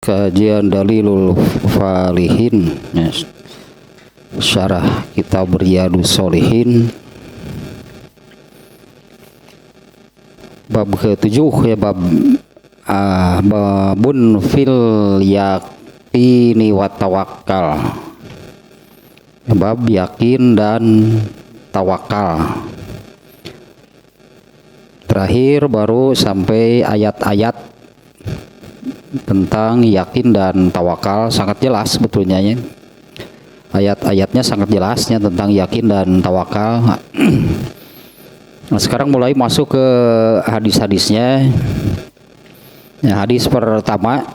Kajian Dalilul Falihin ya, syarah kitab Riyadhus Shalihin bab ke-7 ya, babun fil yaqini wa tawakkal, bab yakin dan tawakal. Terakhir baru sampai ayat-ayat tentang yakin dan tawakal, sangat jelas sebetulnya ya. Ayat-ayatnya sangat jelasnya tentang yakin dan tawakal. Nah, sekarang mulai masuk ke hadis-hadisnya. Ya, hadis pertama,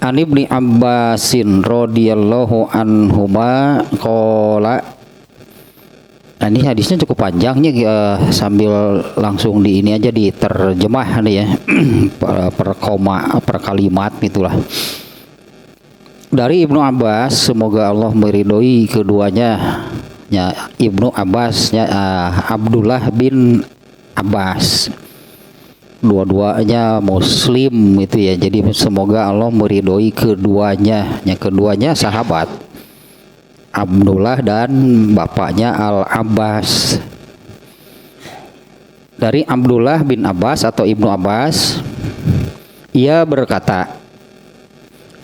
An Ibni Abbasin radhiyallahu anhuma qala. Nah, ini hadisnya cukup panjangnya, sambil langsung di ini aja diterjemah nih ya, per koma, per kalimat gitulah. Dari Ibnu Abbas, semoga Allah meridhoi keduanya. Ya, Ibnu Abbas ya, Abdullah bin Abbas. Dua-duanya muslim itu ya. Jadi semoga Allah meridhoi keduanya. Ya, keduanya sahabat. Abdullah dan bapaknya Al-Abbas. Dari Abdullah bin Abbas atau Ibnu Abbas, ia berkata,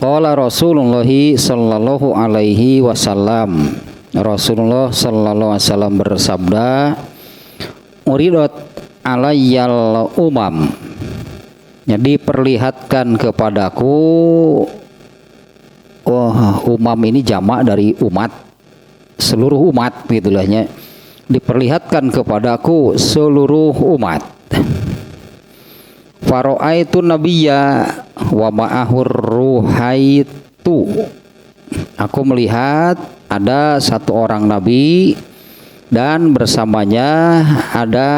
qala Rasulullah sallallahu alaihi wasallam, Rasulullah sallallahu alaihi wasallam bersabda, uridat alayyal umam, jadi perlihatkan kepadaku. Umam ini jamak dari umat, seluruh umat gitulahnya. Diperlihatkan kepadaku seluruh umat. Faro'aitu nabiyya wa ma'ahur ruhaitu. Aku melihat ada satu orang nabi dan bersamanya ada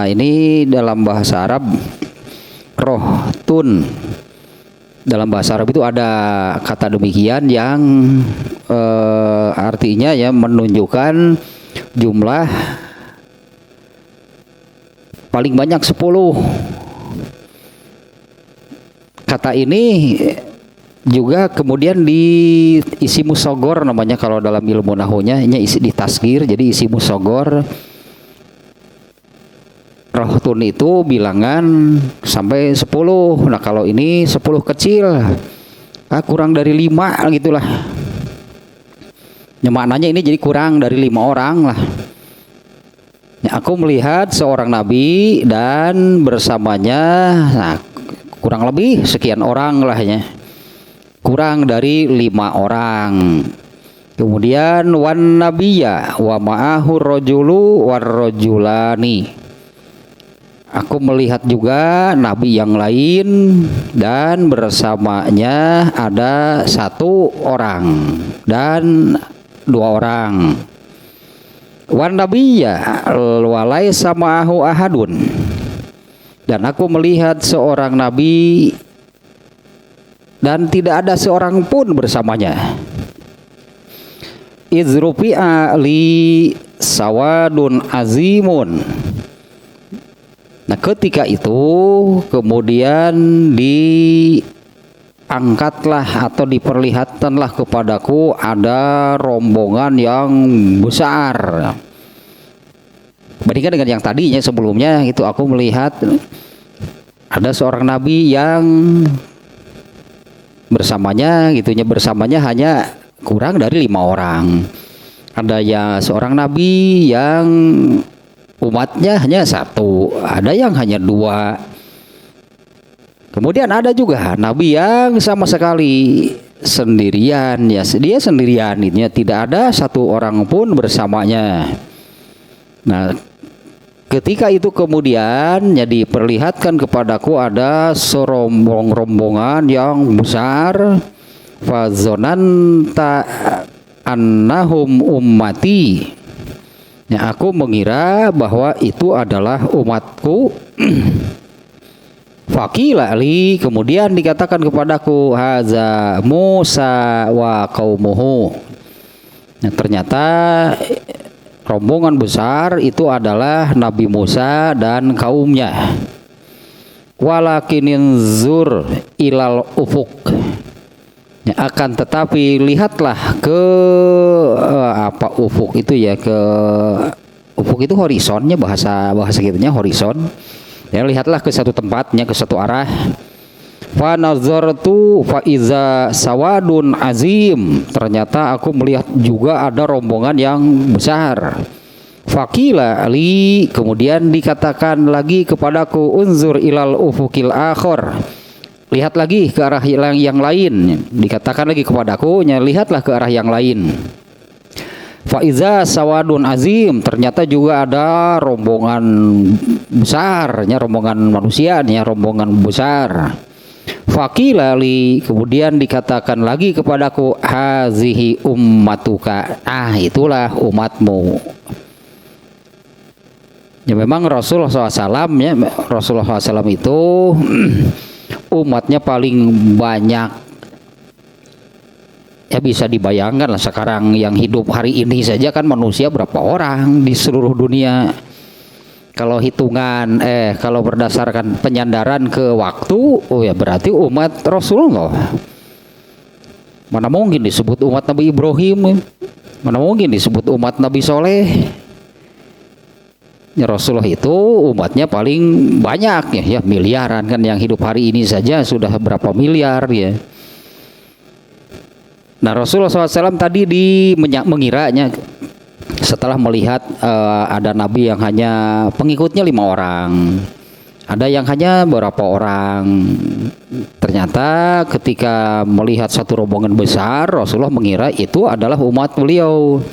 ini dalam bahasa Arab rohtun. Dalam bahasa Arab itu ada kata demikian yang artinya ya menunjukkan jumlah paling banyak 10. Kata ini juga kemudian diisi musogor namanya kalau dalam ilmu nahunya, ini isi ditasgir, jadi isi musogor. Rohtun itu bilangan sampai 10. Nah kalau ini 10 kecil, kurang dari 5 gitulah. Ya, maknanya ini jadi kurang dari 5 orang lah. Ya, aku melihat seorang nabi dan bersamanya, nah, kurang lebih sekian orang lah ya. Kurang dari 5 orang. Kemudian wan nabiyya wa ma'ahu rajulu war rajulani. Aku melihat juga nabi yang lain dan bersamanya ada 1 orang dan 2 orang. Wan nabiyya wa laisa ma'ahu ahadun. Dan aku melihat seorang nabi dan tidak ada seorang pun bersamanya. Izrufi'a li sawadun azimun. Nah ketika itu kemudian diangkatlah atau diperlihatkanlah kepadaku ada rombongan yang besar. Bandingkan dengan yang tadinya sebelumnya itu aku melihat ada seorang nabi yang bersamanya gitunya, bersamanya hanya kurang dari 5 orang. Ada ya seorang nabi yang umatnya hanya 1, ada yang hanya 2. Kemudian ada juga nabi yang sama sekali sendirian ya, dia sendirian, ini tidak ada 1 orang pun bersamanya. Nah, ketika itu kemudian ya diperlihatkan kepadaku ada serombongan yang besar. Fazonanta annahum ummati. Ya, aku mengira bahwa itu adalah umatku. Faqila li, kemudian dikatakan kepadaku, haza Musa wa qaumuhu. Nah, ternyata rombongan besar itu adalah Nabi Musa dan kaumnya. walakinin zur ilal ufuk. Ya, akan tetapi lihatlah ke ufuk itu ya, ke ufuk itu horizonnya, bahasa gitunya horizon. Ya, lihatlah ke satu tempatnya, ke satu arah. Fa nazartu fa iza sawadun azim. Ternyata aku melihat juga ada rombongan yang besar. Fakila ali, kemudian dikatakan lagi kepadaku, unzur ilal ufukil akhor. Lihat lagi ke arah yang lain. Dikatakan lagi kepadaku, lihatlah ke arah yang lain. Faiza sawadun azim, ternyata juga ada rombongan besar, rombongan manusia, rombongan besar. Fakila li, kemudian dikatakan lagi kepadaku, hazihi ummatuka. Itulah umatmu. Ya memang Rasulullah SAW ya, Rasulullah SAW itu umatnya paling banyak. Ya bisa dibayangkan lah sekarang yang hidup hari ini saja kan manusia berapa orang di seluruh dunia. Kalau hitungan kalau berdasarkan penyandaran ke waktu, ya berarti umat Rasulullah. Mana mungkin disebut umat Nabi Ibrahim, mana mungkin disebut umat Nabi Soleh. Ya, Rasulullah itu umatnya paling banyak ya, miliaran kan, yang hidup hari ini saja sudah berapa miliar ya. Nah Rasulullah SAW tadi mengiranya setelah melihat ada nabi yang hanya pengikutnya 5 orang, ada yang hanya berapa orang. Ternyata ketika melihat satu rombongan besar, Rasulullah mengira itu adalah umat beliau.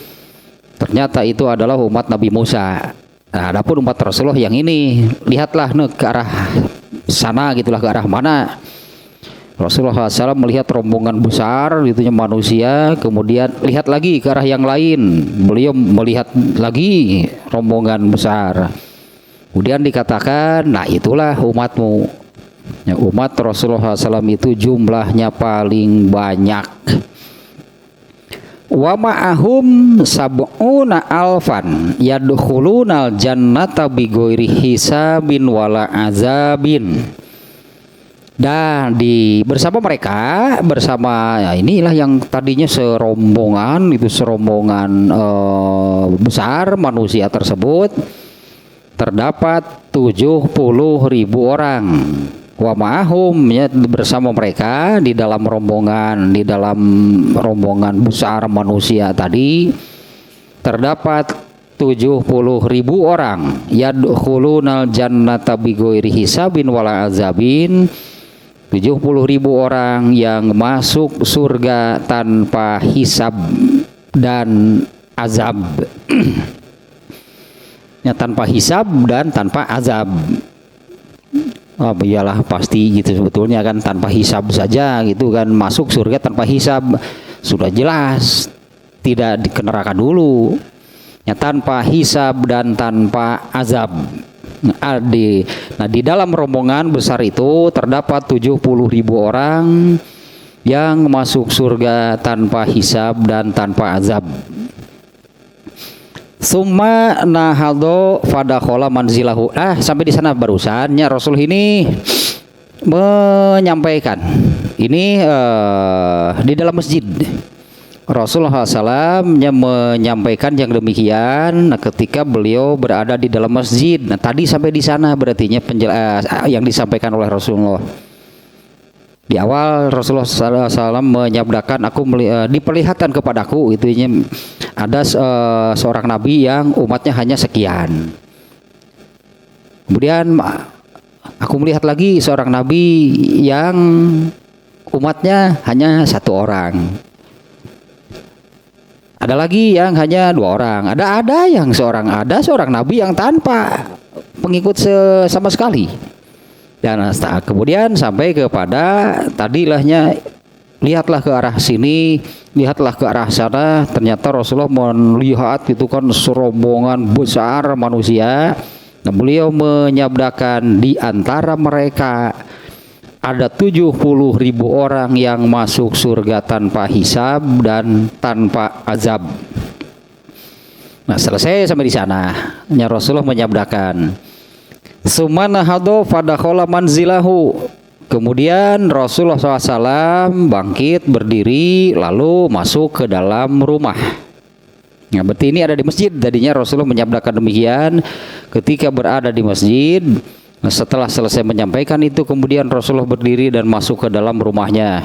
Ternyata itu adalah umat Nabi Musa. Nah, adapun umat Rasulullah yang ini, lihatlah ke arah sana gitulah, ke arah mana. Rasulullah SAW melihat rombongan besar itunya manusia, kemudian lihat lagi ke arah yang lain. Beliau melihat lagi rombongan besar. Kemudian dikatakan, nah itulah umatmu. Ya, umat Rasulullah SAW itu jumlahnya paling banyak. Wa ma'ahum sab'una alfan yadkhulunal jannata bighairi hisabin wala azabin. Dan bersama mereka, ya inilah yang tadinya serombongan besar manusia tersebut, terdapat 70.000 orang. Wa ma'ahum, ya, bersama mereka di dalam rombongan besar manusia tadi terdapat 70.000 orang. Yadkhulunal jannata bighairi hisabin wala azabin. 70.000 orang yang masuk surga tanpa hisab dan azab. Ya, tanpa hisab dan tanpa azab. Oh iyalah pasti gitu sebetulnya kan, tanpa hisab saja gitu kan, masuk surga tanpa hisab sudah jelas, tidak di neraka dulu. Ya, tanpa hisab dan tanpa azab. Nah, di dalam rombongan besar itu terdapat 70.000 orang yang masuk surga tanpa hisab dan tanpa azab. Summa nahado fadakhola manzilahu. Sampai di sana barusannya Rasul ini menyampaikan ini di dalam masjid. Rasulullah SAW menyampaikan yang demikian ketika beliau berada di dalam masjid. Nah, tadi sampai di sana berartinya yang disampaikan oleh Rasulullah. Di awal Rasulullah SAW menyabdakan, diperlihatkan kepadaku itunya ada seorang nabi yang umatnya hanya sekian. Kemudian aku melihat lagi seorang nabi yang umatnya hanya 1 orang. Ada lagi yang hanya 2 orang. Ada seorang nabi yang tanpa pengikut sama sekali. Dan kemudian sampai kepada tadilahnya, lihatlah ke arah sini, lihatlah ke arah sana. Ternyata Rasulullah melihat itu kan serombongan besar manusia. Nah, beliau menyabdakan di antara mereka ada 70.000 orang yang masuk surga tanpa hisab dan tanpa azab. Nah, selesai sampai di sana, Rasulullah menyabdakan, Sumana hado fadakhola manzilahu. Kemudian Rasulullah SAW bangkit berdiri lalu masuk ke dalam rumah. Nah, berarti ini ada di masjid. Tadinya Rasulullah menyabdakan demikian ketika berada di masjid. Nah, setelah selesai menyampaikan itu kemudian Rasulullah berdiri dan masuk ke dalam rumahnya.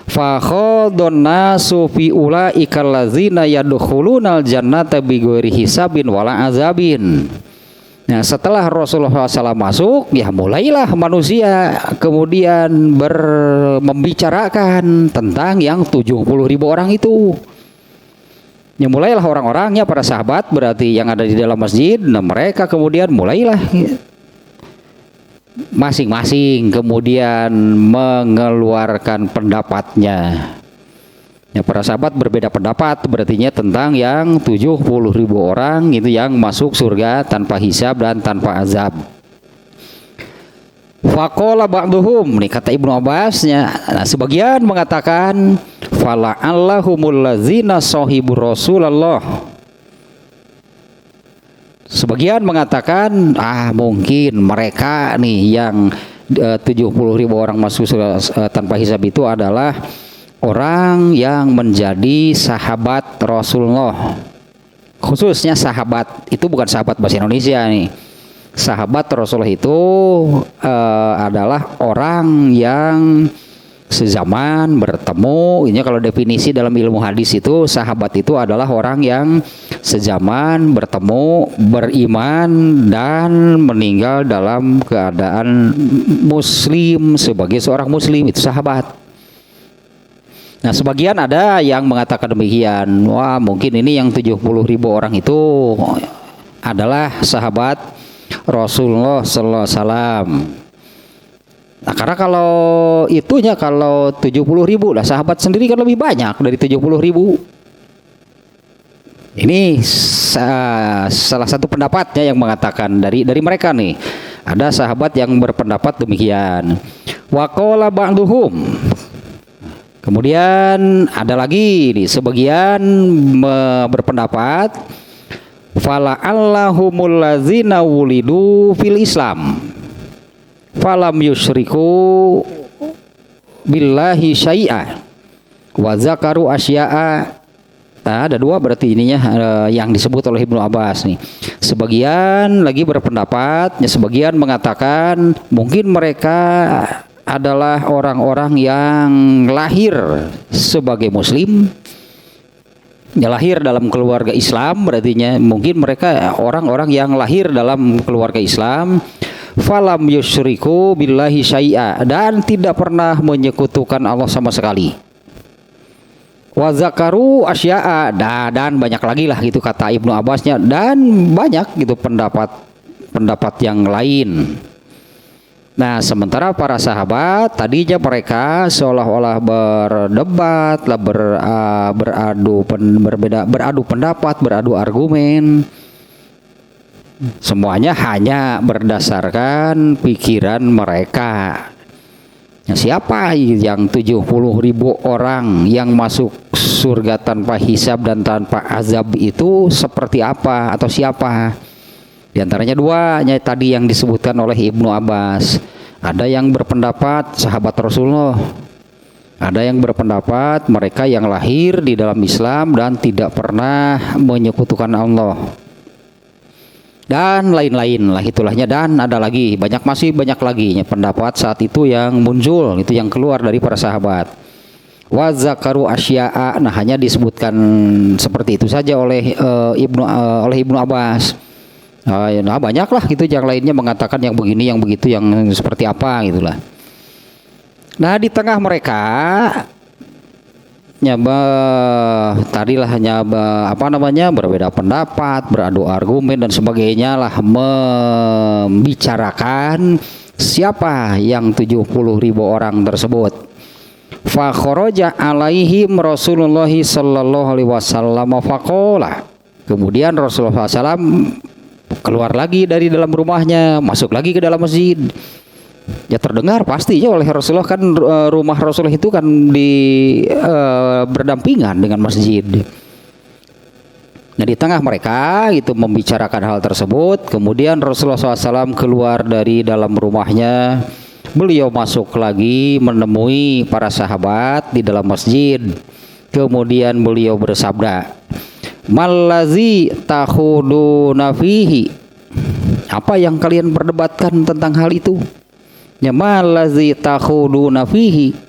Fa khadun nasu fi ulaikal ladzina yadkhulunal jannata bighairi hisabin wala azabin. Nah, setelah Rasulullah SAW masuk, ya mulailah manusia kemudian membicarakan tentang yang 70.000 orang itu. Ya mulailah orang-orangnya, para sahabat berarti yang ada di dalam masjid. Nah, mereka kemudian mulailah masing-masing kemudian mengeluarkan pendapatnya. Ya, para sahabat berbeda pendapat berartinya tentang yang 70.000 orang itu yang masuk surga tanpa hisab dan tanpa azab. Faqala ba'duhum, nih kata Ibnu Abbasnya, nah, sebagian mengatakan fala allahumul ladzina sahibu Rasulullah. Sebagian mengatakan mungkin mereka nih yang 70.000 orang masuk surga tanpa hisab itu adalah orang yang menjadi sahabat Rasulullah. Khususnya sahabat, itu bukan sahabat bahasa Indonesia nih. Sahabat Rasulullah itu adalah orang yang sezaman bertemu. Ini kalau definisi dalam ilmu hadis itu, sahabat itu adalah orang yang sezaman bertemu, beriman dan meninggal dalam keadaan muslim sebagai seorang muslim, itu sahabat. Nah, sebagian ada yang mengatakan demikian. Wah, mungkin ini yang 70.000 orang itu adalah sahabat Rasulullah sallallahu alaihi wasallam. Nah, karena kalau itunya kalau 70.000 lah, sahabat sendiri kan lebih banyak dari 70.000. Ini salah satu pendapatnya yang mengatakan dari mereka nih. Ada sahabat yang berpendapat demikian. Wa qala ba'duhum. Kemudian ada lagi nih sebagian berpendapat fala allahumul ladzina wulidu fil Islam falam yusyriku billahi syai'a wa zakaru asya'a. Nah, ada dua berarti ininya yang disebut oleh Ibnu Abbas nih. Sebagian lagi berpendapat, sebagian mengatakan mungkin mereka adalah orang-orang yang lahir sebagai muslim, ya lahir dalam keluarga Islam, berartinya mungkin mereka orang-orang yang lahir dalam keluarga Islam, falam yusyriku billahi syai'a, dan tidak pernah menyekutukan Allah sama sekali. Wa zakaru asya'a, dan banyak lagi lah gitu kata Ibnu Abbasnya, dan banyak gitu pendapat yang lain. Nah, sementara para sahabat tadinya mereka seolah-olah berdebat, beradu pendapat, beradu argumen. Semuanya hanya berdasarkan pikiran mereka. Nah, siapa yang 70.000 orang yang masuk surga tanpa hisab dan tanpa azab itu seperti apa atau siapa? Di antaranya dua tadi yang disebutkan oleh Ibnu Abbas. Ada yang berpendapat sahabat Rasulullah, ada yang berpendapat mereka yang lahir di dalam Islam dan tidak pernah menyekutukan Allah, dan lain-lain lah itulahnya. Dan ada lagi masih banyak lagi pendapat saat itu yang muncul, itu yang keluar dari para sahabat. Wa zakaru asya'a, nah hanya disebutkan seperti itu saja oleh Ibnu Abbas. Nah, banyak lah gitu yang lainnya mengatakan yang begini, yang begitu, yang seperti apa gitulah. Nah, di tengah mereka berbeda pendapat, beradu argumen dan sebagainya lah, membicarakan siapa yang 70.000 orang tersebut. Fa kharaja alaihim Rasulullah sallallahu alaihi wasallam faqala. Kemudian Rasulullah SAW keluar lagi dari dalam rumahnya, masuk lagi ke dalam masjid. Ya terdengar pastinya oleh Rasulullah, kan rumah Rasulullah itu kan berdampingan dengan masjid. Nah di tengah mereka itu membicarakan hal tersebut, kemudian Rasulullah SAW keluar dari dalam rumahnya. Beliau masuk lagi menemui para sahabat di dalam masjid. Kemudian beliau bersabda, "Mallazi tahuduna fihi?" Apa yang kalian perdebatkan tentang hal itu? Ya mallazi tahuduna fihi?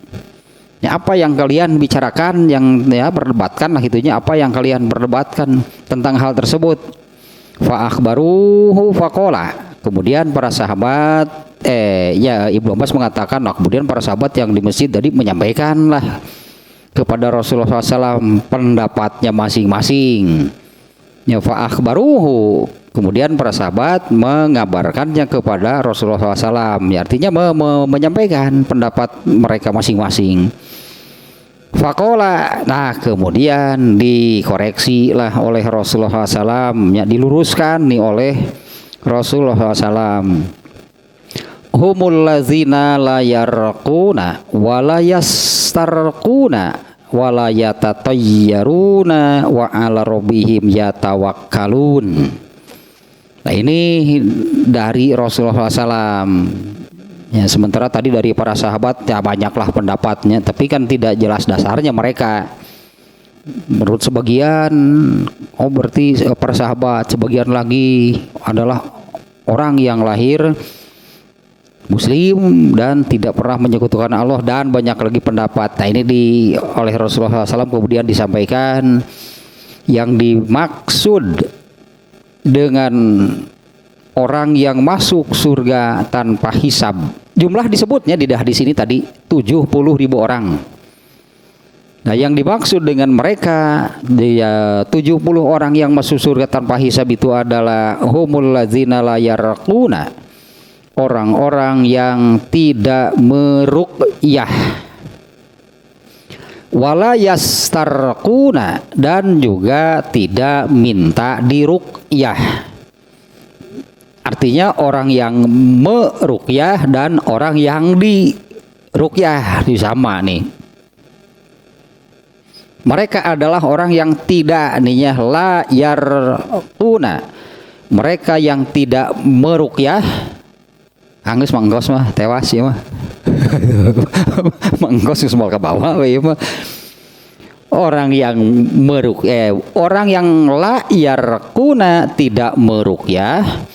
Ya, apa yang kalian bicarakan, yang ya perdebatkan lah itunya, apa yang kalian perdebatkan tentang hal tersebut? Fa akhbaruhu faqala. Kemudian para sahabat ya Ibnu Abbas mengatakan, nah, kemudian para sahabat yang di masjid tadi menyampaikanlah kepada Rasulullah SAW pendapatnya masing-masing. Ya fa akhbaruhu. Kemudian para sahabat mengabarkannya kepada Rasulullah SAW. Ya, artinya menyampaikan pendapat mereka masing-masing. Fakola, nah kemudian dikoreksi lah oleh Rasulullah SAW, ya, diluruskan nih oleh Rasulullah SAW. Humul lazina la yarquna wala yastarquna wala yatatayyaruna wa ala rabbihim yatawakkalun. Nah ini dari Rasulullah SAW. Ya, sementara tadi dari para sahabat ya banyaklah pendapatnya, tapi kan tidak jelas dasarnya mereka. Menurut sebagian, oh berarti para sahabat, sebagian lagi adalah orang yang lahir Muslim dan tidak pernah menyekutukan Allah, dan banyak lagi pendapat. Nah ini oleh Rasulullah SAW kemudian disampaikan yang dimaksud dengan orang yang masuk surga tanpa hisab. Jumlah disebutnya di hadis ini tadi 70.000 orang. Nah yang dimaksud dengan mereka dia 70 orang yang masuk surga tanpa hisab itu adalah humul ladzina la yarquna, orang-orang yang tidak meruqyah, wala yastarquna, dan juga tidak minta diruqyah. Artinya orang yang meruqyah dan orang yang diruqyah itu sama nih. Mereka adalah orang yang tidak ninya la yarquna. Mereka yang tidak meruqyah. Anggus manggos mah tewas ya mah. Manggos semua ke bawah we mah. Orang yang orang yang la yarquna tidak meruqyah,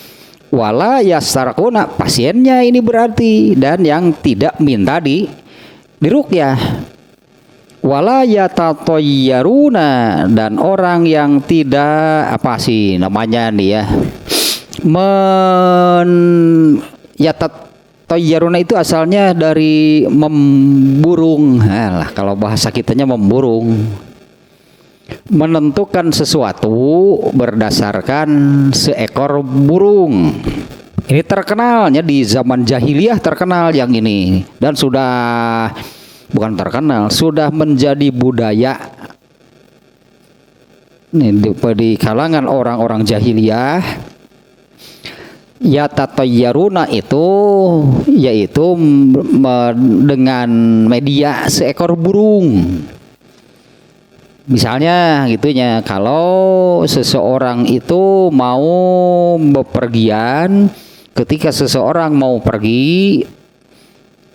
wala yastarquna pasiennya ini berarti, dan yang tidak minta diruqyah, wala yatatayyaruna, dan orang yang tidak apa sih namanya nih ya, yatatayyaruna itu asalnya dari memburung. Alah, kalau bahasa kitanya memburung, menentukan sesuatu berdasarkan seekor burung. Ini terkenalnya di zaman jahiliyah, terkenal yang ini, dan sudah bukan terkenal, sudah menjadi budaya ini di kalangan orang-orang jahiliyah. Yatatayyaruna itu yaitu dengan media seekor burung. Misalnya gitunya, kalau seseorang itu mau bepergian, ketika seseorang mau pergi,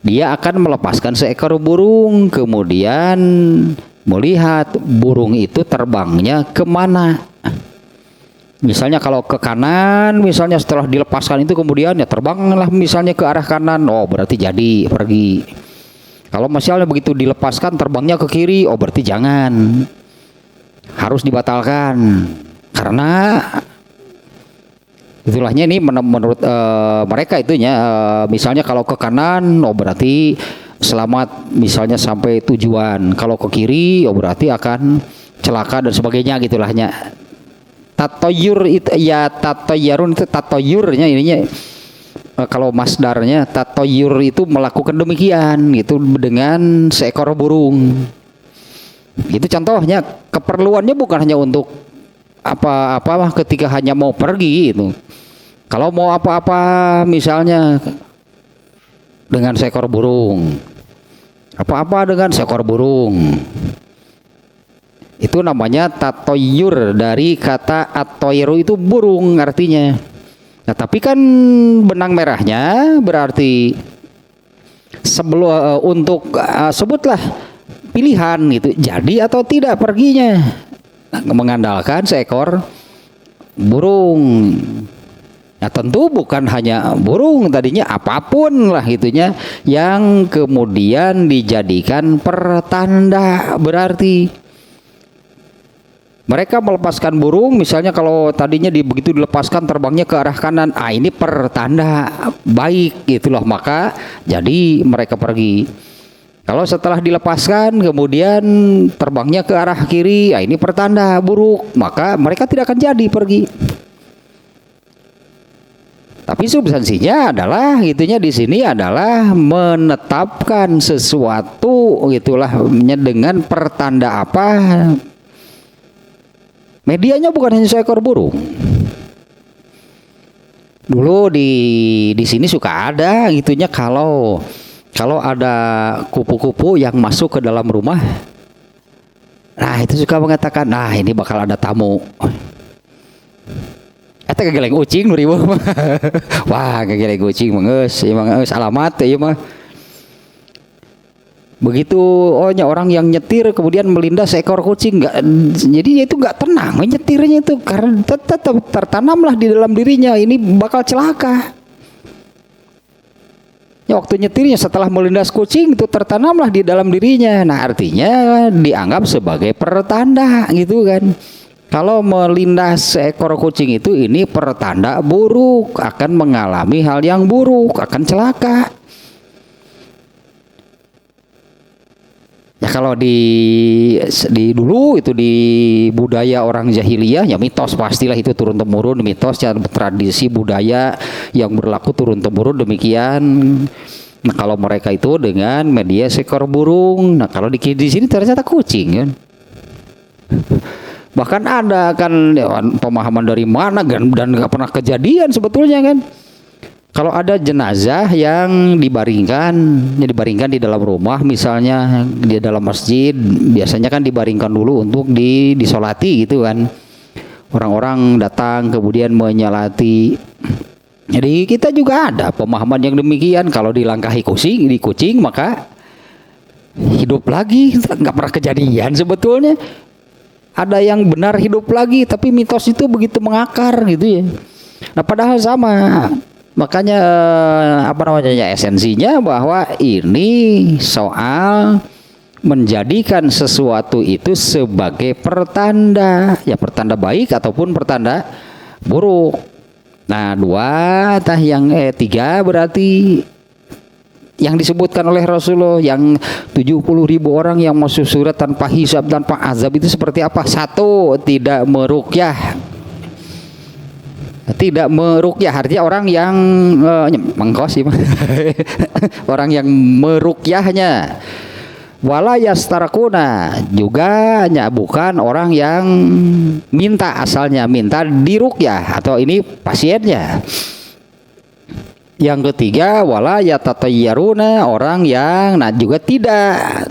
dia akan melepaskan seekor burung, kemudian melihat burung itu terbangnya kemana. Misalnya kalau ke kanan, misalnya setelah dilepaskan itu kemudian ya terbanglah misalnya ke arah kanan, oh berarti jadi pergi. Kalau misalnya begitu dilepaskan terbangnya ke kiri, oh berarti jangan, harus dibatalkan. Karena itulahnya ini menurut mereka itunya, misalnya kalau ke kanan, oh berarti selamat misalnya sampai tujuan. Kalau ke kiri, oh berarti akan celaka dan sebagainya gitulahnya. Tatoyur itu ya, tatoyarun itu tatoyurnya ininya. Kalau masdarnya tatoyur itu melakukan demikian gitu dengan seekor burung. Itu contohnya, keperluannya bukan hanya untuk apa-apa ketika hanya mau pergi itu. Kalau mau apa-apa misalnya dengan seekor burung. Apa-apa dengan seekor burung. Itu namanya tatoyur, dari kata atoyru itu burung artinya. Nah, tapi kan benang merahnya berarti sebelum untuk sebutlah pilihan itu jadi atau tidak perginya. Nah, mengandalkan seekor burung. Nah, tentu bukan hanya burung, tadinya apapun lah gitunya yang kemudian dijadikan pertanda. Berarti mereka melepaskan burung, misalnya kalau tadinya begitu dilepaskan terbangnya ke arah kanan, ini pertanda baik gitu loh, maka jadi mereka pergi. Kalau setelah dilepaskan kemudian terbangnya ke arah kiri, ini pertanda buruk, maka mereka tidak akan jadi pergi. Tapi substansinya adalah gitunya di sini adalah menetapkan sesuatu gitulah dengan pertanda apa. Medianya bukan hanya seekor burung. Dulu di sini suka ada gitunya kalau ada kupu-kupu yang masuk ke dalam rumah. Nah, itu suka mengatakan, "Nah, ini bakal ada tamu." Eta kegeleng ucing nu riweuh mah. Wah, kegeleng ucing mah geus, ieu mah geus alamat teh ieu mah. Begitu orang yang nyetir kemudian melindas seekor kucing, jadi itu nggak tenang menyetirnya itu karena tetap tertanamlah di dalam dirinya ini bakal celaka. Ya, waktu nyetirnya setelah melindas kucing itu tertanamlah di dalam dirinya. Nah, artinya dianggap sebagai pertanda gitu kan. Kalau melindas seekor kucing itu ini pertanda buruk, akan mengalami hal yang buruk, akan celaka. Ya, kalau di dulu itu di budaya orang jahiliyah ya mitos pastilah itu turun temurun, mitos ya, tradisi budaya yang berlaku turun temurun demikian. Nah, kalau mereka itu dengan media seekor burung, nah kalau di sini ternyata kucing kan. Bahkan ada kan ya, pemahaman dari mana dan nggak pernah kejadian sebetulnya kan. Kalau ada jenazah yang dibaringkan di dalam rumah misalnya di dalam masjid, biasanya kan dibaringkan dulu untuk disolati gitu kan. Orang-orang datang kemudian menyolati. Jadi kita juga ada pemahaman yang demikian, kalau dilangkahi kucing maka hidup lagi, nggak pernah kejadian sebetulnya. Ada yang benar hidup lagi, tapi mitos itu begitu mengakar gitu ya. Nah, padahal sama. Makanya esensinya bahwa ini soal menjadikan sesuatu itu sebagai pertanda, ya pertanda baik ataupun pertanda buruk. Nah, tiga berarti yang disebutkan oleh Rasulullah yang 70.000 orang yang masuk surga tanpa hisab, tanpa azab itu seperti apa? Satu, tidak meruqyah. Tidak meruqyah artinya orang yang mengkos sih orang yang meruqyahnya. Wala yastarakuna juga bukan orang yang minta, asalnya minta diruqyah atau ini pasiennya. Yang ketiga wala yatatayyaruna, orang yang juga tidak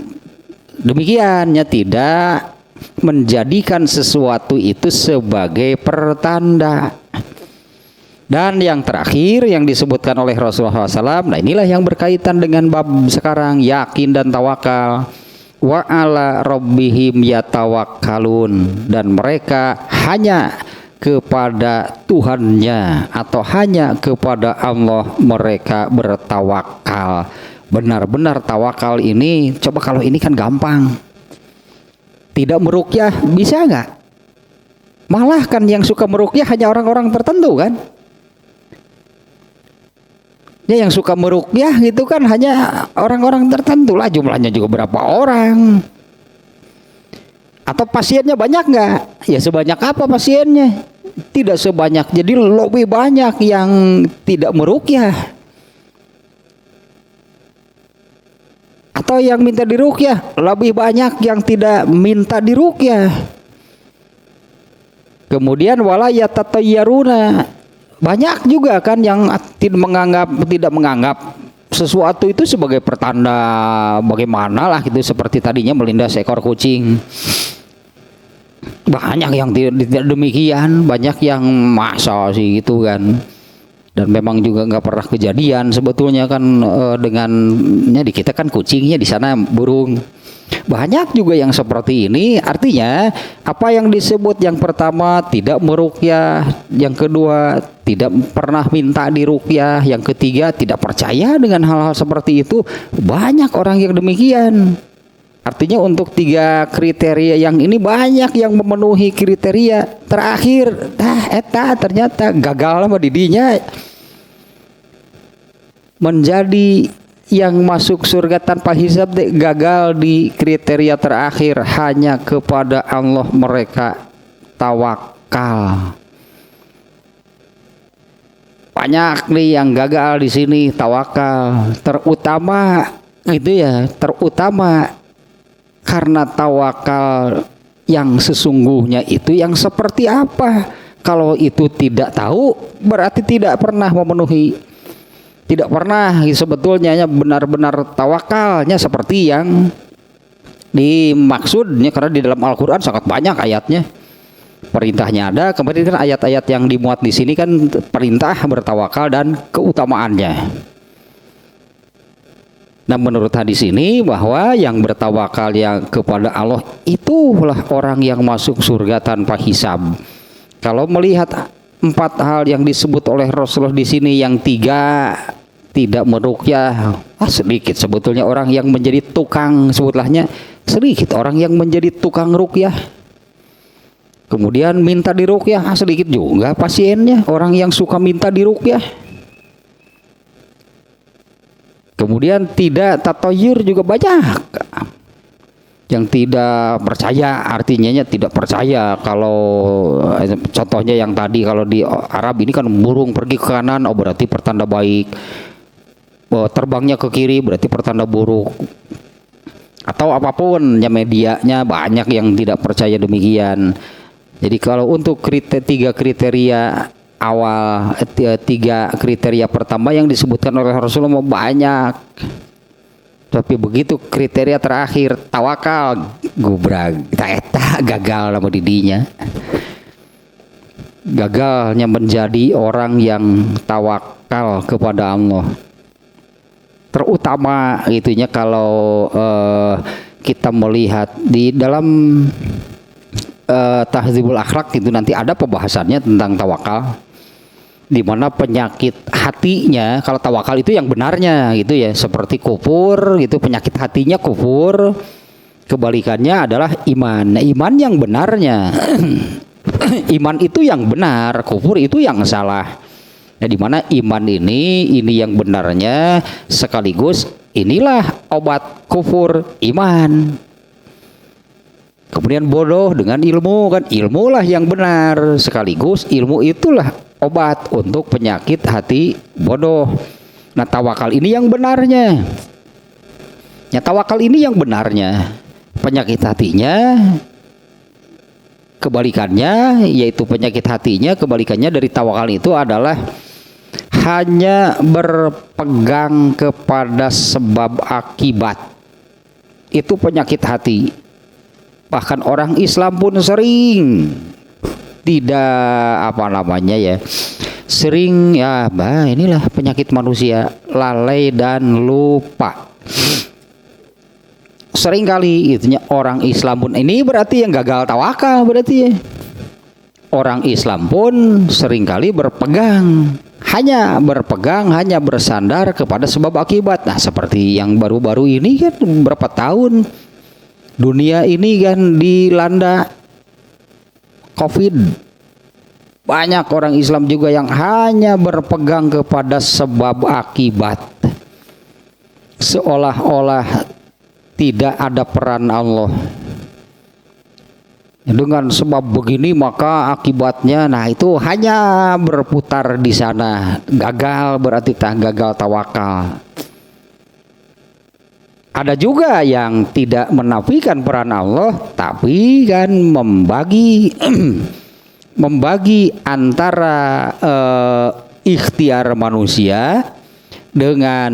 demikiannya, tidak menjadikan sesuatu itu sebagai pertanda. Dan yang terakhir yang disebutkan oleh Rasulullah SAW, nah inilah yang berkaitan dengan bab sekarang, yakin dan tawakal. Wa ala rabbihim yatawakkalun, dan mereka hanya kepada Tuhannya atau hanya kepada Allah mereka bertawakal. Benar-benar tawakal ini, coba kalau ini kan gampang. Tidak meruqyah bisa nggak? Malah kan yang suka meruqyah hanya orang-orang tertentu kan? Ya, yang suka meruqyah gitu kan hanya orang-orang tertentu lah, jumlahnya juga berapa orang. Atau pasiennya banyak nggak? Ya sebanyak apa pasiennya? Tidak sebanyak, jadi lebih banyak yang tidak meruqyah. Atau yang minta diruqyah, lebih banyak yang tidak minta diruqyah. Kemudian wala yatatayyaruna, banyak juga kan yang tidak menganggap sesuatu itu sebagai pertanda bagaimana lah gitu, seperti tadinya melindas seekor kucing. Banyak yang tidak demikian, banyak yang masa sih gitu kan. Dan memang juga nggak pernah kejadian sebetulnya kan, dengannya di kita kan kucingnya, di sana burung. Banyak juga yang seperti ini. Artinya apa yang disebut yang pertama tidak meruqyah, yang kedua tidak pernah minta diruqyah, yang ketiga tidak percaya dengan hal-hal seperti itu. Banyak orang yang demikian. Artinya untuk 3 kriteria yang ini banyak yang memenuhi kriteria. Terakhir eta ternyata gagal sama didinya menjadi yang masuk surga tanpa hisab, gagal di kriteria terakhir. Hanya kepada Allah mereka tawakal. Banyak nih yang gagal di sini tawakal. Terutama karena tawakal yang sesungguhnya itu yang seperti apa? Kalau itu tidak tahu, berarti tidak pernah memenuhi. Tidak pernah sebetulnya benar-benar tawakalnya seperti yang dimaksudnya, karena di dalam Al-Quran sangat banyak ayatnya. Perintahnya ada, kemudian kan ayat-ayat yang dimuat di sini kan perintah bertawakal dan keutamaannya. Nah, menurut hadis ini bahwa yang bertawakal yang kepada Allah itulah orang yang masuk surga tanpa hisab. Kalau melihat 4 hal yang disebut oleh Rasulullah di sini, yang 3 tidak meruqyah, sedikit sebetulnya orang yang menjadi tukang, sebutlah sedikit orang yang menjadi tukang ruqyah. Kemudian minta diruqyah, sedikit juga pasiennya orang yang suka minta diruqyah. Kemudian tidak tatayur juga banyak. Yang tidak percaya, artinya tidak percaya kalau contohnya yang tadi, kalau di Arab ini kan burung pergi ke kanan, berarti pertanda baik. Terbangnya ke kiri berarti pertanda buruk. Atau apapun ya, medianya banyak yang tidak percaya demikian. Jadi kalau untuk 3 kriteria awal, 3 kriteria pertama yang disebutkan oleh Rasulullah banyak, tapi begitu kriteria terakhir tawakal, gubrag eta gagal sama didinya. Gagalnya menjadi orang yang tawakal kepada Allah. Terutama itunya kalau kita melihat di dalam Tahdzibul Akhlaq itu nanti ada pembahasannya tentang tawakal, di mana penyakit hatinya, kalau tawakal itu yang benarnya gitu ya, seperti kufur gitu, penyakit hatinya kufur, kebalikannya adalah iman. Nah, iman yang benarnya iman itu yang benar, kufur itu yang salah. Nah, di mana iman ini yang benarnya, sekaligus inilah obat kufur iman. Kemudian bodoh dengan ilmu, kan ilmulah yang benar, sekaligus ilmu itulah obat untuk penyakit hati bodoh. Nah, tawakal ini yang benarnya. Ya, tawakal ini yang benarnya. Penyakit hatinya kebalikannya, yaitu penyakit hatinya kebalikannya dari tawakal itu adalah hanya berpegang kepada sebab akibat. Itu penyakit hati. Bahkan orang Islam pun sering tidak sering inilah penyakit manusia, lalai dan lupa. Sering kali itunya orang Islam pun, ini berarti yang gagal tawakal berarti ya. Orang Islam pun sering kali hanya bersandar kepada sebab akibat. Nah, seperti yang baru-baru ini kan, berapa tahun dunia ini kan dilanda COVID. Banyak orang Islam juga yang hanya berpegang kepada sebab akibat, seolah-olah tidak ada peran Allah. Dengan sebab begini maka akibatnya, nah itu hanya berputar di sana. Gagal berarti gagal tawakal. Ada juga yang tidak menafikan peran Allah, tapi kan membagi antara ikhtiar manusia dengan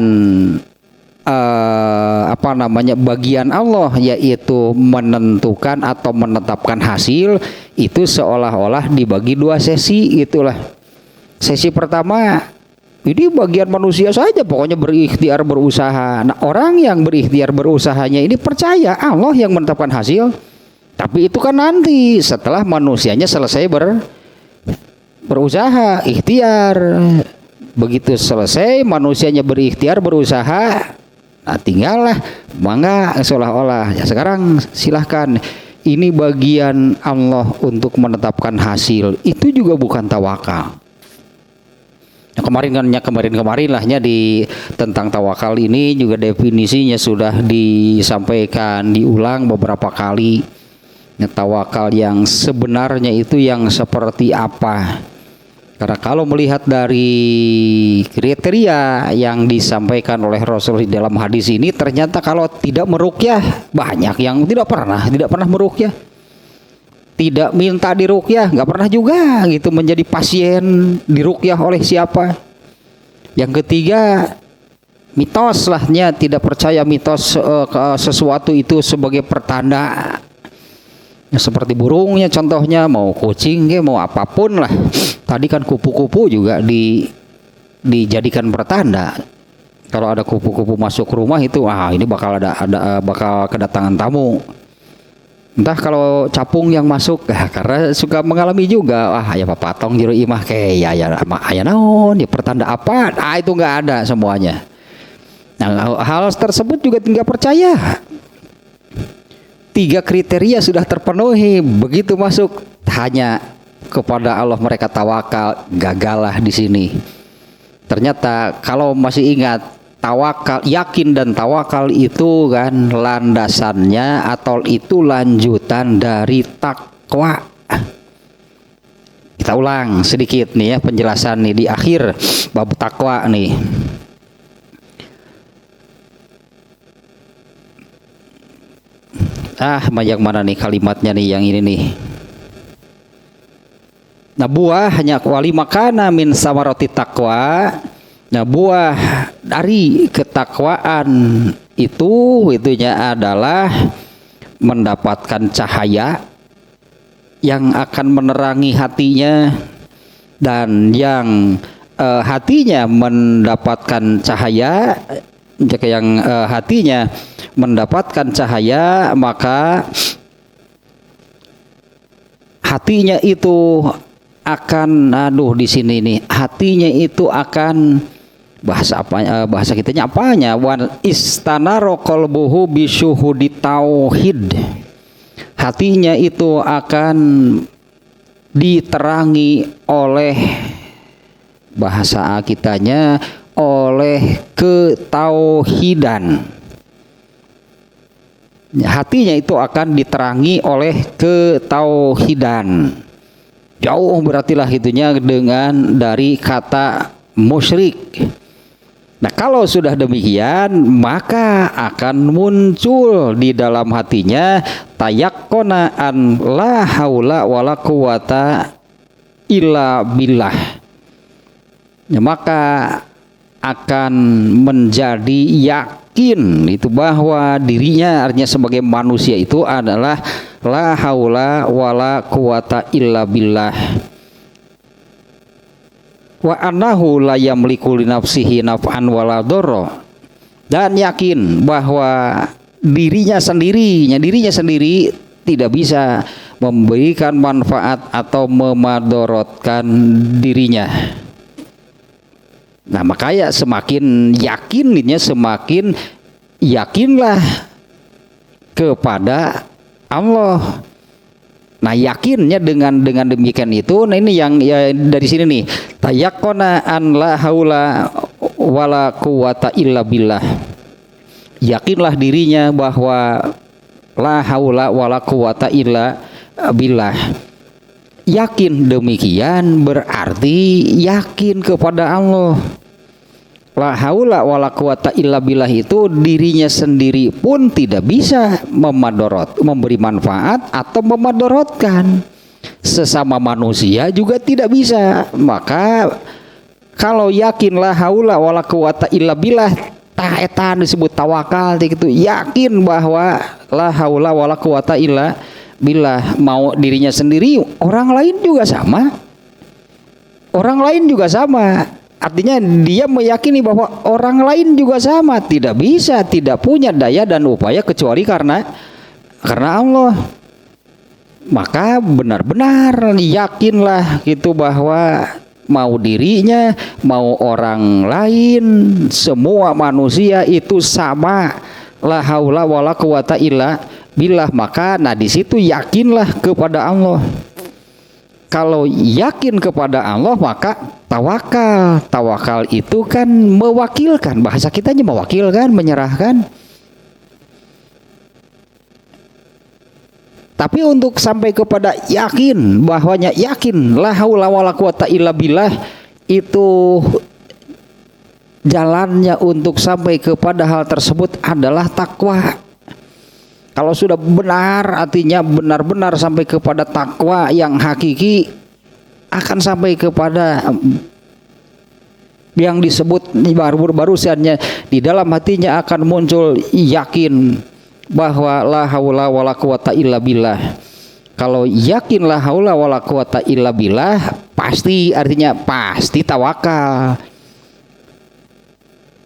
bagian Allah, yaitu menentukan atau menetapkan hasil, itu seolah-olah dibagi dua sesi itulah. Sesi pertama ini bagian manusia saja, pokoknya berikhtiar berusaha. Nah, orang yang berikhtiar berusahanya ini percaya Allah yang menetapkan hasil, tapi itu kan nanti setelah manusianya selesai berusaha ikhtiar. Begitu selesai manusianya berikhtiar berusaha, nah tinggallah mangga seolah-olah ya sekarang silahkan, ini bagian Allah untuk menetapkan hasil. Itu juga bukan tawakal. Nah, kemarin lahnya di tentang tawakal ini juga definisinya sudah disampaikan, diulang beberapa kali. Nah, tawakal yang sebenarnya itu yang seperti apa? Karena kalau melihat dari kriteria yang disampaikan oleh Rasul di dalam hadis ini, ternyata kalau tidak meruqyah, banyak yang tidak pernah meruqyah, tidak minta diruqyah, nggak pernah juga gitu menjadi pasien diruqyah oleh siapa. Yang ketiga, mitos lahnya tidak percaya mitos sesuatu itu sebagai pertanda. Ya, seperti burungnya contohnya, mau kucing mau apapun lah. Tadi kan kupu-kupu juga dijadikan pertanda. Kalau ada kupu-kupu masuk rumah itu, ini bakal bakal kedatangan tamu. Entah kalau capung yang masuk, karena suka mengalami juga, ya papatong jero imah kayak ya naon, ya pertanda apa? Itu nggak ada semuanya. Nah, hal tersebut juga tidak percaya. 3 kriteria sudah terpenuhi, begitu masuk hanya kepada Allah mereka tawakal, gagallah di sini. Ternyata kalau masih ingat, tawakal, yakin dan tawakal itu kan landasannya atau itu lanjutan dari takwa. Kita ulang sedikit nih ya penjelasan nih di akhir bab takwa nih. Yang mana nih kalimatnya nih, yang ini nih. Nah, buah hanya wali makana min samaroti takwa. Nah, buah dari ketakwaan itunya adalah mendapatkan cahaya yang akan menerangi hatinya, dan yang hatinya mendapatkan cahaya, jika yang hatinya mendapatkan cahaya, maka hatinya itu akan di sini nih, hatinya itu akan bahasa kitanya apanya, wan istanaro qalbuhu bisyuhudi tauhid. Hatinya itu akan diterangi oleh, bahasa kitanya, oleh ketauhidan. Hatinya itu akan diterangi oleh ketauhidan. Jauh berartilah itunya dengan dari kata musyrik. Nah, kalau sudah demikian, maka akan muncul di dalam hatinya tayakkona an la haula wala quwata illa billah. Ya, maka akan menjadi yakin itu bahwa dirinya, artinya sebagai manusia itu adalah la haula wala quwata illa billah, wa annahu la yamliku li nafsihi naf'an wala dharra, dan yakin bahwa dirinya sendiri tidak bisa memberikan manfaat atau memadorotkan dirinya. Nah, makanya semakin yakinlah kepada Allah. Nah, yakinnya dengan demikian itu, nah ini yang ya, dari sini nih, tayakkona an la haula wala quwata illa billah. Yakinlah dirinya bahwa la haula wala quwata illa billah. Yakin demikian berarti yakin kepada Allah. La haula wala quwata illa billah itu dirinya sendiri pun tidak bisa memberi manfaat atau memadorotkan. Sesama manusia juga tidak bisa. Maka kalau yakin la haula wala quwata illa billah, tah eta disebut tawakal gitu, yakin bahwa la haula wala quwata illa billah, mau dirinya sendiri, orang lain juga sama. Orang lain juga sama. Artinya dia meyakini bahwa orang lain juga sama, tidak bisa, tidak punya daya dan upaya kecuali karena Allah. Maka benar-benar yakinlah gitu bahwa mau dirinya, mau orang lain, semua manusia itu sama. La haula wala quwata illa billah. Maka di situ yakinlah kepada Allah. Kalau yakin kepada Allah maka tawakal. Tawakal itu kan mewakilkan, bahasa kitanya mewakilkan, menyerahkan. Tapi untuk sampai kepada yakin, bahwanya yakin la haula wala quwata illa billah, itu jalannya untuk sampai kepada hal tersebut adalah takwa. Kalau sudah benar, artinya benar-benar sampai kepada takwa yang hakiki, akan sampai kepada yang disebut barusannya, di dalam hatinya akan muncul yakin bahwa la haula wala quwata illa billah. Kalau yakin la haula wala quwata illa billah, pasti, artinya pasti tawakal.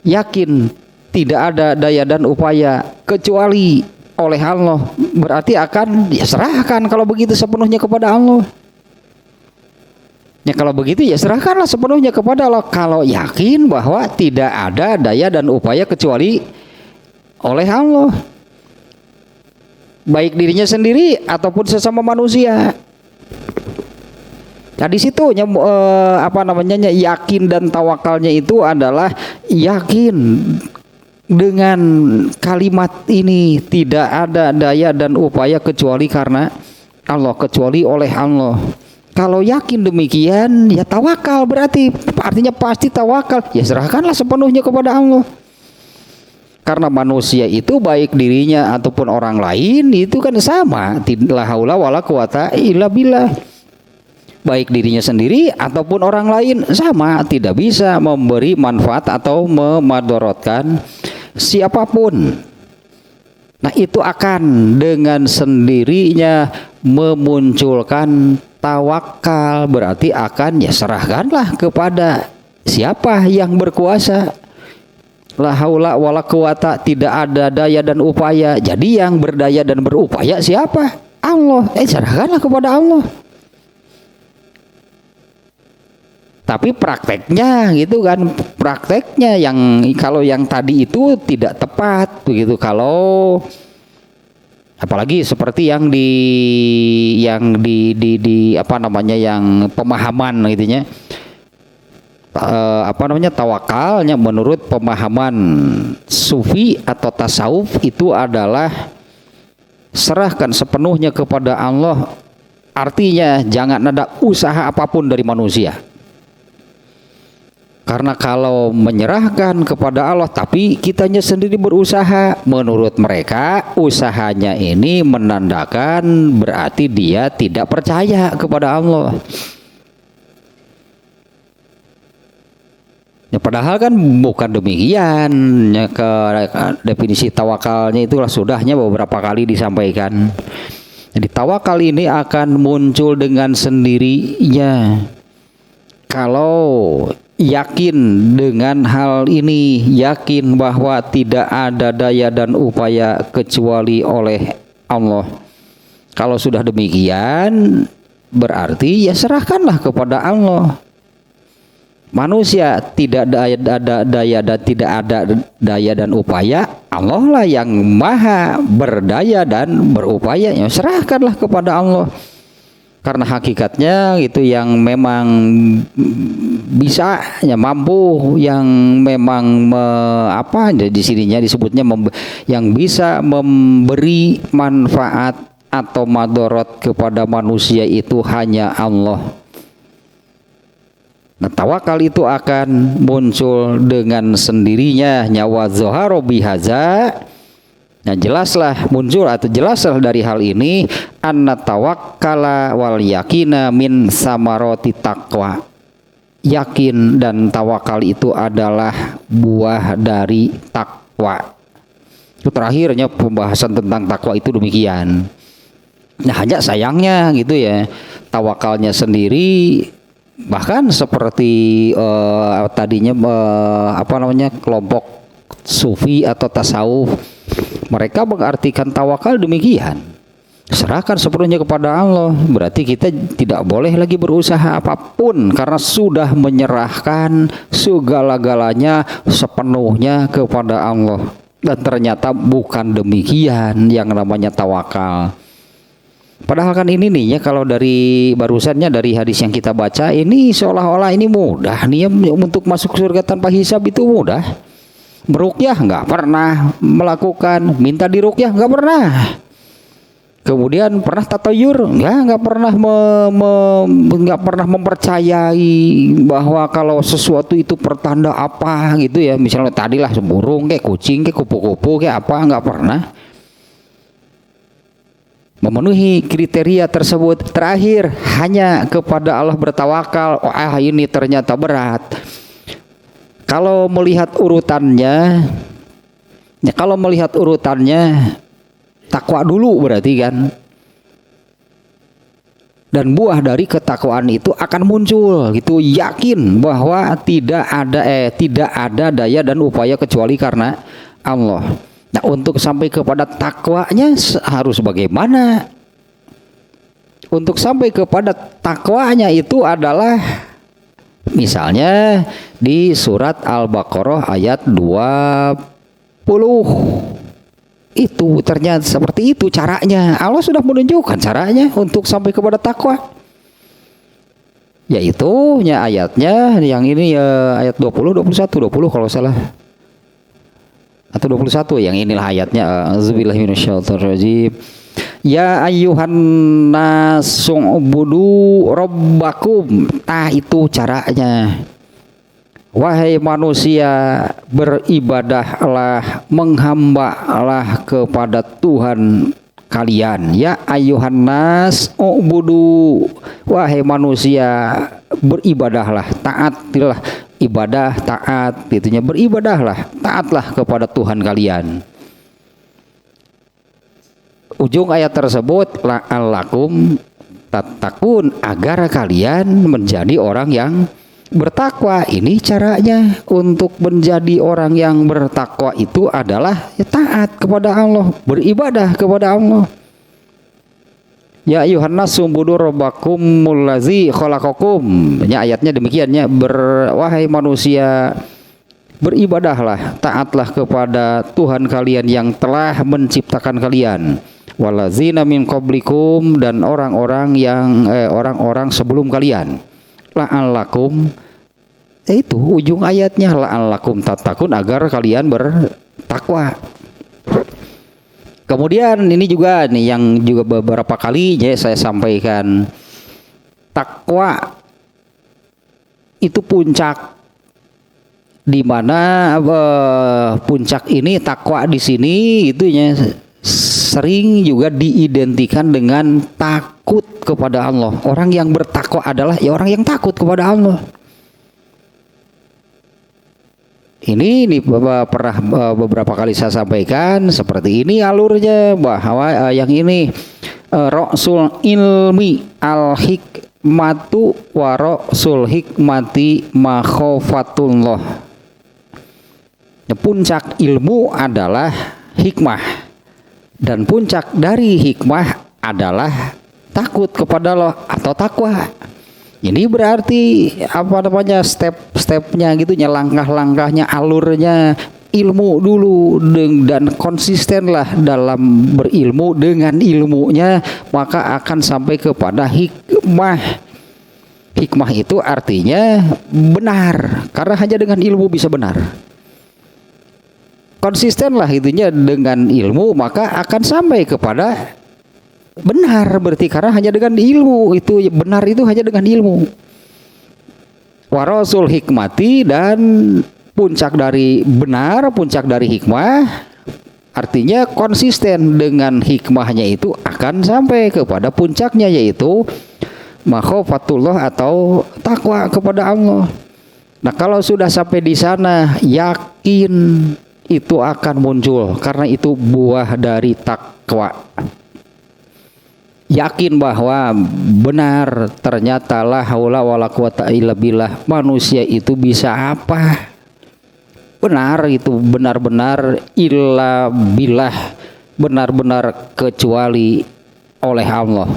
Yakin tidak ada daya dan upaya kecuali oleh Allah, berarti akan ya serahkan kalau begitu sepenuhnya kepada Allah. Ya kalau begitu ya serahkanlah sepenuhnya kepada Allah. Kalau yakin bahwa tidak ada daya dan upaya kecuali oleh Allah, baik dirinya sendiri ataupun sesama manusia. Nah di situ yakin dan tawakalnya itu adalah yakin dengan kalimat ini, tidak ada daya dan upaya kecuali karena Allah, kecuali oleh Allah. Kalau yakin demikian ya tawakal, berarti artinya pasti tawakal, ya serahkanlah sepenuhnya kepada Allah. Karena manusia itu baik dirinya ataupun orang lain itu kan sama, la haula wala quwata illa billah. Baik dirinya sendiri ataupun orang lain sama, tidak bisa memberi manfaat atau memadorotkan siapapun. Nah itu akan dengan sendirinya memunculkan tawakal, berarti akan ya serahkanlah kepada siapa yang berkuasa. La haula wala quwata, tidak ada daya dan upaya. Jadi yang berdaya dan berupaya siapa? Allah. Serahkanlah kepada Allah. Tapi prakteknya gitu kan, prakteknya yang kalau yang tadi itu tidak tepat begitu. Kalau apalagi seperti yang yang pemahaman gitunya, tawakalnya menurut pemahaman sufi atau tasawuf itu adalah serahkan sepenuhnya kepada Allah. Artinya jangan ada usaha apapun dari manusia. Karena kalau menyerahkan kepada Allah tapi kitanya sendiri berusaha, menurut mereka usahanya ini menandakan berarti dia tidak percaya kepada Allah. Ya, padahal kan bukan demikian. Ya, definisi tawakalnya itulah sudahnya beberapa kali disampaikan. Jadi tawakal ini akan muncul dengan sendirinya kalau yakin dengan hal ini, yakin bahwa tidak ada daya dan upaya kecuali oleh Allah. Kalau sudah demikian, berarti ya serahkanlah kepada Allah. Manusia tidak ada daya dan tidak ada daya dan upaya, Allah lah yang maha berdaya dan berupaya. Ya serahkanlah kepada Allah. Karena hakikatnya itu yang memang bisa, ya mampu, yang memang di sininya disebutnya yang bisa memberi manfaat atau madorot kepada manusia itu hanya Allah. Nah, tawakal itu akan muncul dengan sendirinya, nyawa zoharo bihaza. Nah jelaslah muncul atau jelaslah dari hal ini anna tawakkala wal yakina min samaroti taqwa. yakin dan tawakal itu adalah buah dari takwa. Itu terakhirnya pembahasan tentang takwa itu demikian. Nah, hanya sayangnya gitu ya, tawakalnya sendiri bahkan seperti tadinya kelompok sufi atau tasawuf, mereka mengartikan tawakal demikian. Serahkan sepenuhnya kepada Allah. Berarti kita tidak boleh lagi berusaha apapun karena sudah menyerahkan segala-galanya sepenuhnya kepada Allah. Dan ternyata bukan demikian yang namanya tawakal. Padahal kan ini nih ya, kalau dari barusannya dari hadis yang kita baca ini seolah-olah ini mudah nih ya, untuk masuk surga tanpa hisab itu mudah. Meruqyah nggak pernah melakukan, minta diruqyah nggak pernah. Kemudian pernah tatayur? Nggak pernah nggak pernah mempercayai bahwa kalau sesuatu itu pertanda apa gitu ya. Misalnya tadilah burung, kayak kucing, kayak kupu-kupu, kayak apa, nggak pernah memenuhi kriteria tersebut. Terakhir hanya kepada Allah bertawakal. Ini ternyata berat. Kalau melihat urutannya, takwa dulu berarti kan. Dan buah dari ketakwaan itu akan muncul gitu, yakin bahwa tidak ada daya dan upaya kecuali karena Allah. Nah, untuk sampai kepada takwanya harus bagaimana? Untuk sampai kepada takwanya itu adalah misalnya di surat Al-Baqarah ayat 20. Itu ternyata seperti itu caranya. Allah sudah menunjukkan caranya untuk sampai kepada takwa. Yaitu ayatnya yang ini ayat 20, 21, 20 kalau salah. Atau 21 yang inilah ayatnya. Auzubillahi minasyaitonirrajim. Ya ayyuhan nasu'budu rabbakum. Itu caranya. Wahai manusia, beribadahlah, menghambalah kepada Tuhan kalian. Ya ayyuhan nas ubudu. Wahai manusia, beribadahlah, taatilah, ibadah taat, itunya beribadahlah, taatlah kepada Tuhan kalian. Ujung ayat tersebut la'allakum tattaqun, agar kalian menjadi orang yang bertakwa. Ini caranya untuk menjadi orang yang bertakwa itu adalah taat kepada Allah, beribadah kepada Allah. Ya ayyuhan nasu ubudu rabbakumul ladzi khalaqakum. Ayatnya demikian ya, wahai manusia, beribadahlah, taatlah kepada Tuhan kalian yang telah menciptakan kalian. Walazina min qablikum, dan orang-orang sebelum kalian. La'allakum, itu ujung ayatnya, la'allakum tattaqun, agar kalian bertakwa. Kemudian ini juga nih yang juga beberapa kali saya sampaikan, takwa itu puncak, di mana puncak ini takwa di sini itu sering juga diidentikan dengan takut kepada Allah. Orang yang bertakwa adalah orang yang takut kepada Allah. Ini pernah beberapa kali saya sampaikan seperti ini alurnya, bahwa yang ini Rasul ilmi al-hikmatu wa rasul hikmati makhofatullah. Puncak ilmu adalah hikmah, dan puncak dari hikmah adalah takut kepada Allah atau takwa. Ini berarti step-stepnya gitu, langkah-langkahnya, alurnya, ilmu dulu, dan konsistenlah dalam berilmu. Dengan ilmunya maka akan sampai kepada hikmah. Hikmah itu artinya benar, karena hanya dengan ilmu bisa benar. Konsistenlah itunya dengan ilmu, maka akan sampai kepada benar, berarti karena hanya dengan ilmu itu benar, itu hanya dengan ilmu. Warasul hikmati, dan puncak dari benar, puncak dari hikmah artinya konsisten dengan hikmahnya itu akan sampai kepada puncaknya, yaitu makhofatullah atau takwa kepada Allah. Nah, kalau sudah sampai di sana, yakin itu akan muncul karena itu buah dari takwa. Yakin bahwa benar ternyata la haula wala quwata illa billah, manusia itu bisa apa? Benar itu benar-benar illa billah, benar-benar kecuali oleh Allah.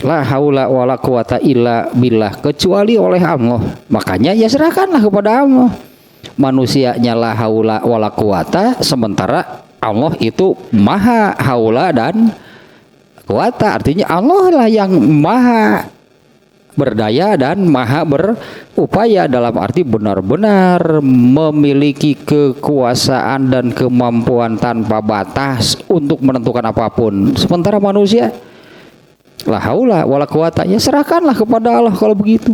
La haula wala quwata illa billah, kecuali oleh Allah. Makanya ya serahkanlah kepada Allah. Manusianya la haula wala quwata, sementara Allah itu maha haula dan quwata, artinya Allah lah yang maha berdaya dan maha berupaya, dalam arti benar-benar memiliki kekuasaan dan kemampuan tanpa batas untuk menentukan apapun. Sementara manusia la haula wala quwata, ya serahkanlah kepada Allah kalau begitu.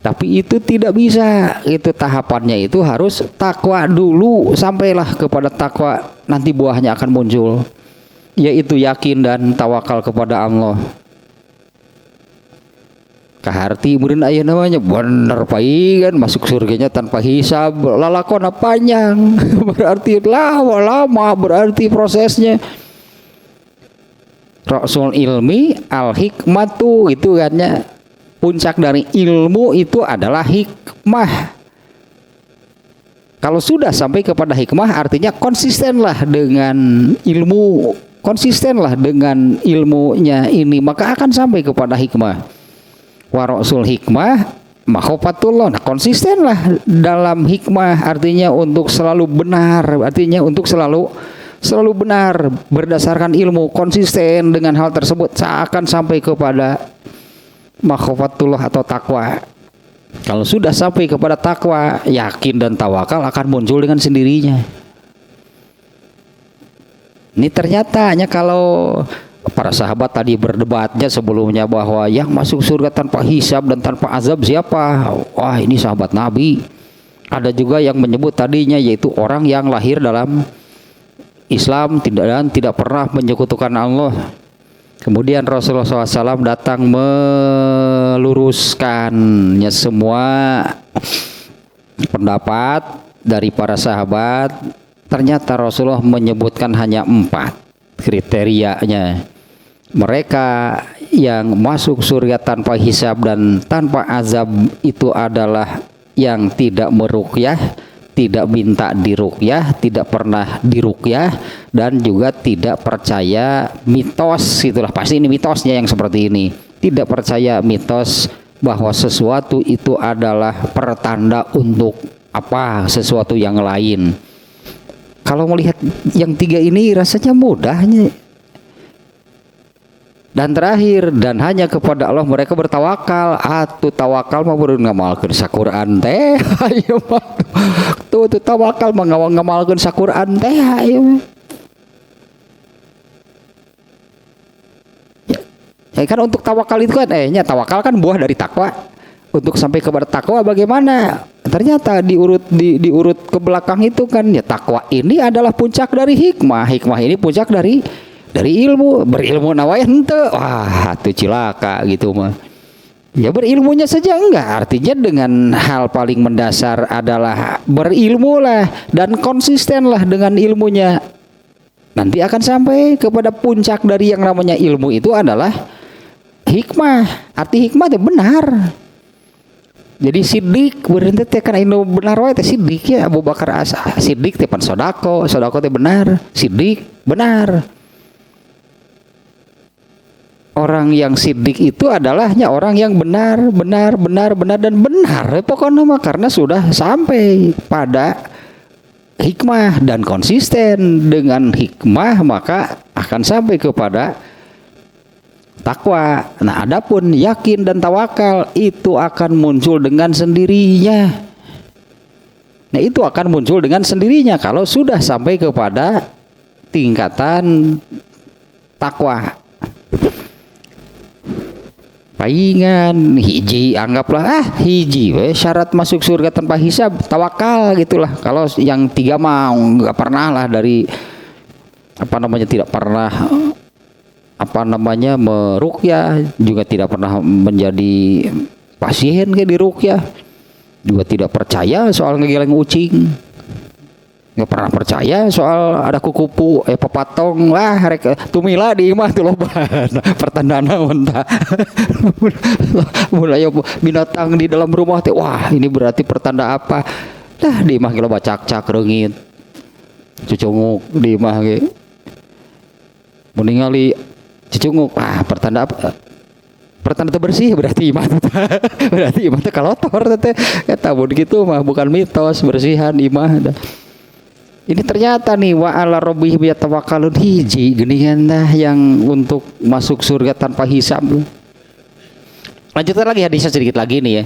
Tapi itu tidak bisa, itu tahapannya itu harus takwa dulu, sampailah kepada takwa, nanti buahnya akan muncul, yaitu yakin dan tawakal kepada Allah. Kaharti murin aya namanya bener pai kan, masuk surganya tanpa hisab, lalakona panjang berarti lama berarti prosesnya. Rasul ilmi al hikmatu, itu kan ya, puncak dari ilmu itu adalah hikmah. Kalau sudah sampai kepada hikmah, artinya konsistenlah dengan ilmu, konsistenlah dengan ilmunya ini, maka akan sampai kepada hikmah. Warasul hikmah makhofatullah, nah konsistenlah dalam hikmah, artinya untuk selalu benar, artinya untuk selalu benar berdasarkan ilmu, konsisten dengan hal tersebut, akan sampai kepada makhofatullah atau takwa. Kalau sudah sampai kepada takwa, yakin dan tawakal akan muncul dengan sendirinya. Ini ternyata hanya kalau para sahabat tadi berdebatnya sebelumnya bahwa yang masuk surga tanpa hisab dan tanpa azab siapa? Wah, ini sahabat Nabi. Ada juga yang menyebut tadinya, yaitu orang yang lahir dalam Islam tidak pernah menyekutukan Allah. Kemudian Rasulullah SAW datang meluruskannya semua pendapat dari para sahabat. Ternyata Rasulullah menyebutkan hanya 4 kriterianya. Mereka yang masuk surga tanpa hisab dan tanpa azab itu adalah yang tidak meruqyah, tidak minta diruqyah, tidak pernah diruqyah, dan juga tidak percaya mitos. Itulah pasti ini mitosnya yang seperti ini. Tidak percaya mitos bahwa sesuatu itu adalah pertanda untuk apa, sesuatu yang lain. Kalau melihat yang 3 ini rasanya mudahnya. Dan terakhir, dan hanya kepada Allah mereka bertawakal. Atuh tawakal mah beurang ngamalkeun sa-Qur'an teh. Ayo mah. Tuh tawakal mah ngamalkeun sa-Qur'an teh ayo. Ya kan untuk tawakal itu kan tawakal kan buah dari takwa. Untuk sampai kepada takwa bagaimana? Ternyata diurut ke belakang itu kan ya, takwa ini adalah puncak dari hikmah. Hikmah ini puncak dari ilmu. Berilmu nawaya henteu. Wah, atuh cilaka gitu mah. Ya berilmunya saja enggak. Artinya dengan hal paling mendasar adalah berilmulah dan konsistenlah dengan ilmunya. Nanti akan sampai kepada puncak dari yang namanya ilmu itu adalah hikmah. Arti hikmah itu benar. Jadi sidik berhenti teh kan inu benar wae teh sidik ya. Abu Bakar sidik teh pan sodako teh benar, sidik benar. Orang yang sidik itu adalahnya orang yang benar dan benar. Pokoknya mah karena sudah sampai pada hikmah dan konsisten dengan hikmah, maka akan sampai kepada takwa. Nah, adapun yakin dan tawakal itu akan muncul dengan sendirinya. Nah, itu akan muncul dengan sendirinya kalau sudah sampai kepada tingkatan takwa. Palingan hiji, anggaplah hiji syarat masuk surga tanpa hisab, tawakal gitulah. Kalau yang 3 mau nggak pernah lah, dari tidak pernah meruqyah, juga tidak pernah menjadi pasien kayak di ruqyah, juga tidak percaya soal ngegeleng ucing, nggak pernah percaya soal ada kukupu pepatong. Wah rek tumila di imah tuh loba pertanda naon tah mulai binatang di dalam rumah teh, wah ini berarti pertanda apa dah, di imah loba cak-cak reungit cucunguk di imah ge meningali cucunguk, wah pertanda apa, pertanda bersih berarti imah berarti imah teh kalotor teh eta mun kitu mah bukan mitos, bersihan imah. Ini ternyata nih wa ala rabbihim yatawakkalun, hiji geuningan dah yang untuk masuk surga tanpa hisab. Lanjutkan lagi hadisnya sedikit lagi nih ya.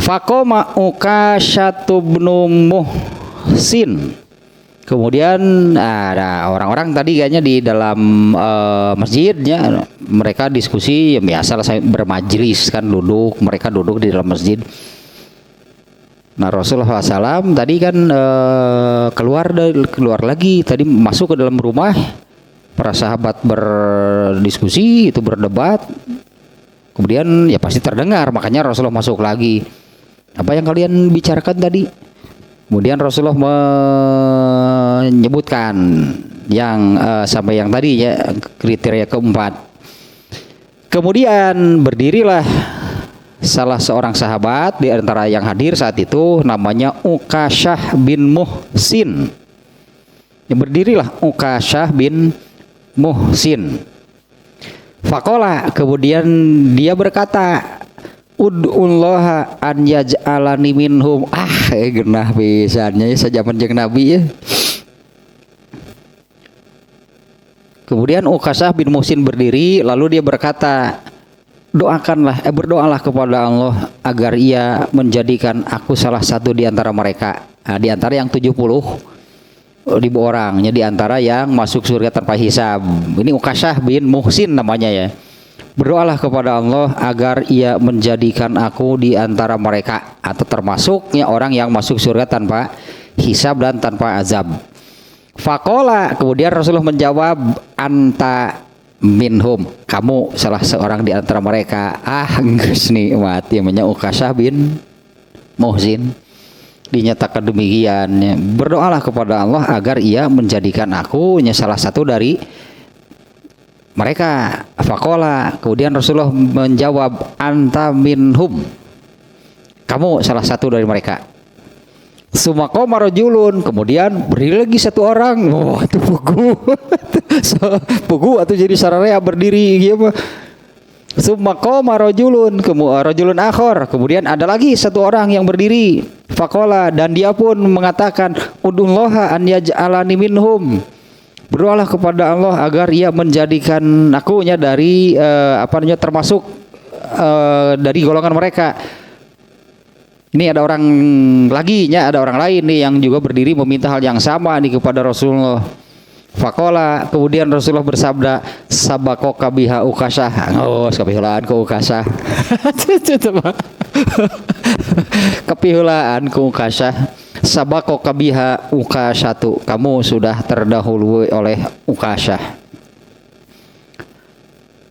Faqama Ukasyatu bin Muhsin. Kemudian ada orang-orang tadi kayaknya di dalam masjidnya, mereka diskusi ya biasalah, saya bermajlis kan, mereka duduk di dalam masjid. Nah Rasulullah SAW tadi kan keluar lagi, tadi masuk ke dalam rumah, para sahabat berdiskusi, itu berdebat, kemudian ya pasti terdengar, makanya Rasulullah masuk lagi. Apa yang kalian bicarakan tadi? Kemudian Rasulullah menyebutkan yang sampai yang tadi ya, kriteria keempat. Kemudian berdirilah salah seorang sahabat di antara yang hadir saat itu, namanya Ukasyah bin Muhsin. Berdirilah Ukasyah bin Muhsin. Faqala, kemudian dia berkata, ud'ullaha an yaj'alani minhum. Genah pisannya sajaman jeung Nabi ya. Kemudian Ukasyah bin Muhsin berdiri, lalu dia berkata, berdoalah kepada Allah agar ia menjadikan aku salah satu di antara mereka, di antara yang 70.000 orangnya, di antara yang masuk surga tanpa hisab. Ini Ukasyah bin Muhsin namanya ya. Berdoalah kepada Allah agar ia menjadikan aku di antara mereka, atau termasuknya orang yang masuk surga tanpa hisab dan tanpa azab. Faqala, kemudian Rasulullah menjawab, anta minhum, kamu salah seorang di antara mereka. Geus nikmat ya, namanya Ukasyah bin Muhsin. Dinyatakan demikian, berdoalah kepada Allah agar ia menjadikan aku salah satu dari mereka. Faqala, kemudian Rasulullah menjawab, anta minhum, kamu salah satu dari mereka. Sumaqoma rajulun, kemudian berdiri lagi satu orang. Itu pugu atau jadi sararea berdiri gitu. Sumaqoma rajulun, rajulun akhar, kemudian ada lagi satu orang yang berdiri. Faqala, dan dia pun mengatakan, ud'ullaha an yaj'alani minhum, berdoalah kepada Allah agar ia menjadikan akunya dari termasuk dari golongan mereka. Ini ada orang lagi nya, ada orang lain nih yang juga berdiri meminta hal yang sama nih kepada Rasulullah. Faqala, kemudian Rasulullah bersabda, sabakoka biha Ukasyah. Kepihulaan ku Ukasyah. Kepihulaan ku Ukasyah. Sabakoka biha Ukasyatu, kamu sudah terdahului oleh Ukasyah.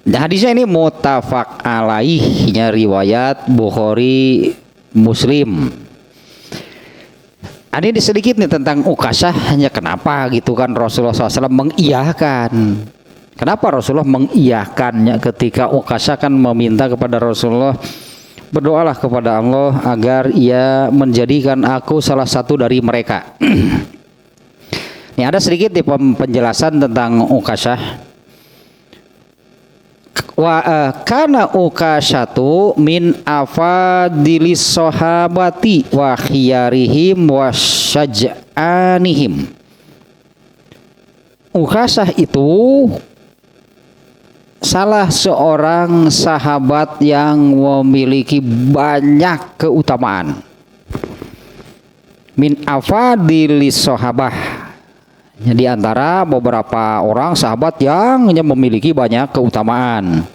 Nah, hadisnya ini muttafaq alaihnya, riwayat Bukhari Muslim. Ini sedikit nih tentang Ukasyah, hanya kenapa gitu kan Rasulullah SAW mengiyahkan. Kenapa Rasulullah mengiyahkannya ketika Ukasyah kan meminta kepada Rasulullah, berdoalah kepada Allah agar ia menjadikan aku salah satu dari mereka. Ini ada sedikit nih penjelasan tentang Ukasyah. Kana Ukasyatu min afadilis sahabati wa khiyarihim wa syaj'anihim. Ukasyah itu salah seorang sahabat yang memiliki banyak keutamaan. Min afadilis sahabah, di antara beberapa orang sahabat yang memiliki banyak keutamaan.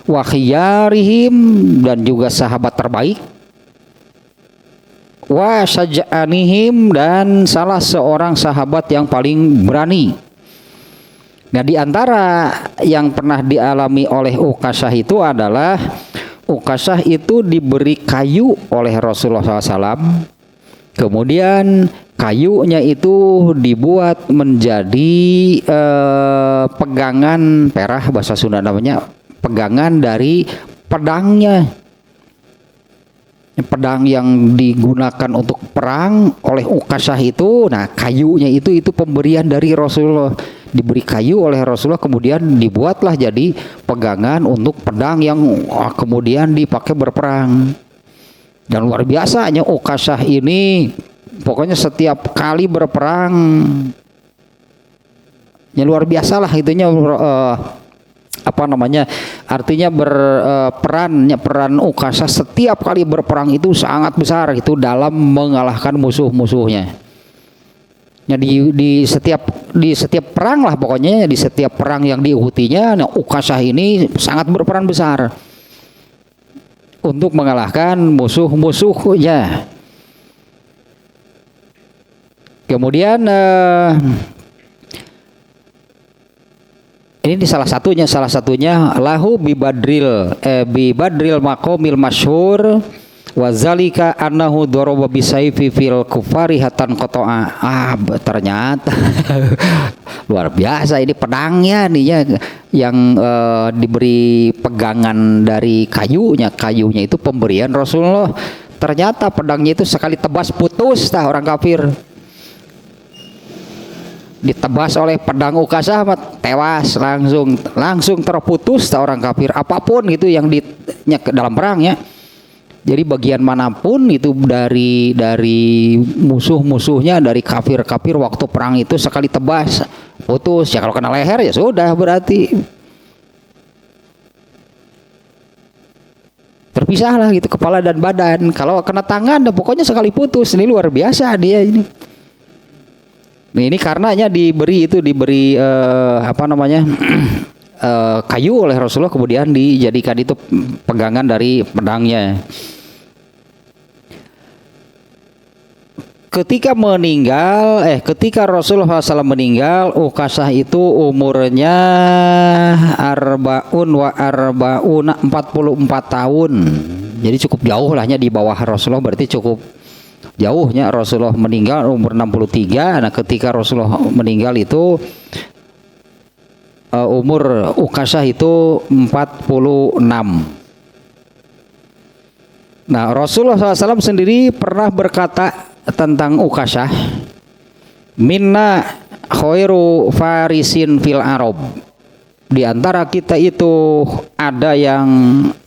Wa khiyarihim, dan juga sahabat terbaik. Wa syaj'anihim, dan salah seorang sahabat yang paling berani. Nah, di antara yang pernah dialami oleh Ukasyah itu adalah Ukasyah itu diberi kayu oleh Rasulullah SAW. Kemudian kayunya itu dibuat menjadi pegangan perah, bahasa Sunda namanya, pegangan dari pedangnya. Pedang yang digunakan untuk perang oleh Ukasyah itu, nah kayunya itu pemberian dari Rasulullah. Diberi kayu oleh Rasulullah, kemudian dibuatlah jadi pegangan untuk pedang yang kemudian dipakai berperang. Dan luar biasanya Ukasyah ini, pokoknya setiap kali berperang, ya luar biasa lah itunya. Artinya peran Ukasyah setiap kali berperang itu sangat besar itu dalam mengalahkan musuh-musuhnya. Ya, di setiap perang lah pokoknya, di setiap perang yang diikutinya, nah Ukasyah ini sangat berperan besar untuk mengalahkan musuh-musuhnya. Kemudian ini salah satunya lahu bibadril maqamil masyhur wa zalika annahu daraba bisayfi fil kufari hatan qata'a. Ternyata luar biasa ini pedangnya nih ya, yang diberi pegangan dari kayunya itu pemberian Rasulullah. Ternyata pedangnya itu sekali tebas putus orang kafir. Ditebas oleh pedang Ukasyah, tewas langsung terputus orang kafir, apapun gitu yang dalam perang ya. Jadi bagian manapun itu dari musuh-musuhnya, dari kafir-kafir waktu perang itu sekali tebas putus ya. Kalau kena leher ya sudah, berarti terpisah lah gitu kepala dan badan. Kalau kena tangan pokoknya sekali putus. Ini luar biasa dia ini. Nah, ini karenanya diberi kayu oleh Rasulullah, kemudian dijadikan itu pegangan dari pedangnya. Ketika Rasulullah SAW meninggal, Ukasyah itu umurnya 44 tahun. Jadi cukup jauh lahnya di bawah Rasulullah, berarti cukup jauhnya. Rasulullah meninggal umur 63. Nah, ketika Rasulullah meninggal itu umur Ukasyah itu 46. Nah, Rasulullah SAW sendiri pernah berkata tentang Ukasyah, minna khairu farisin fil Arab. Di antara kita itu ada yang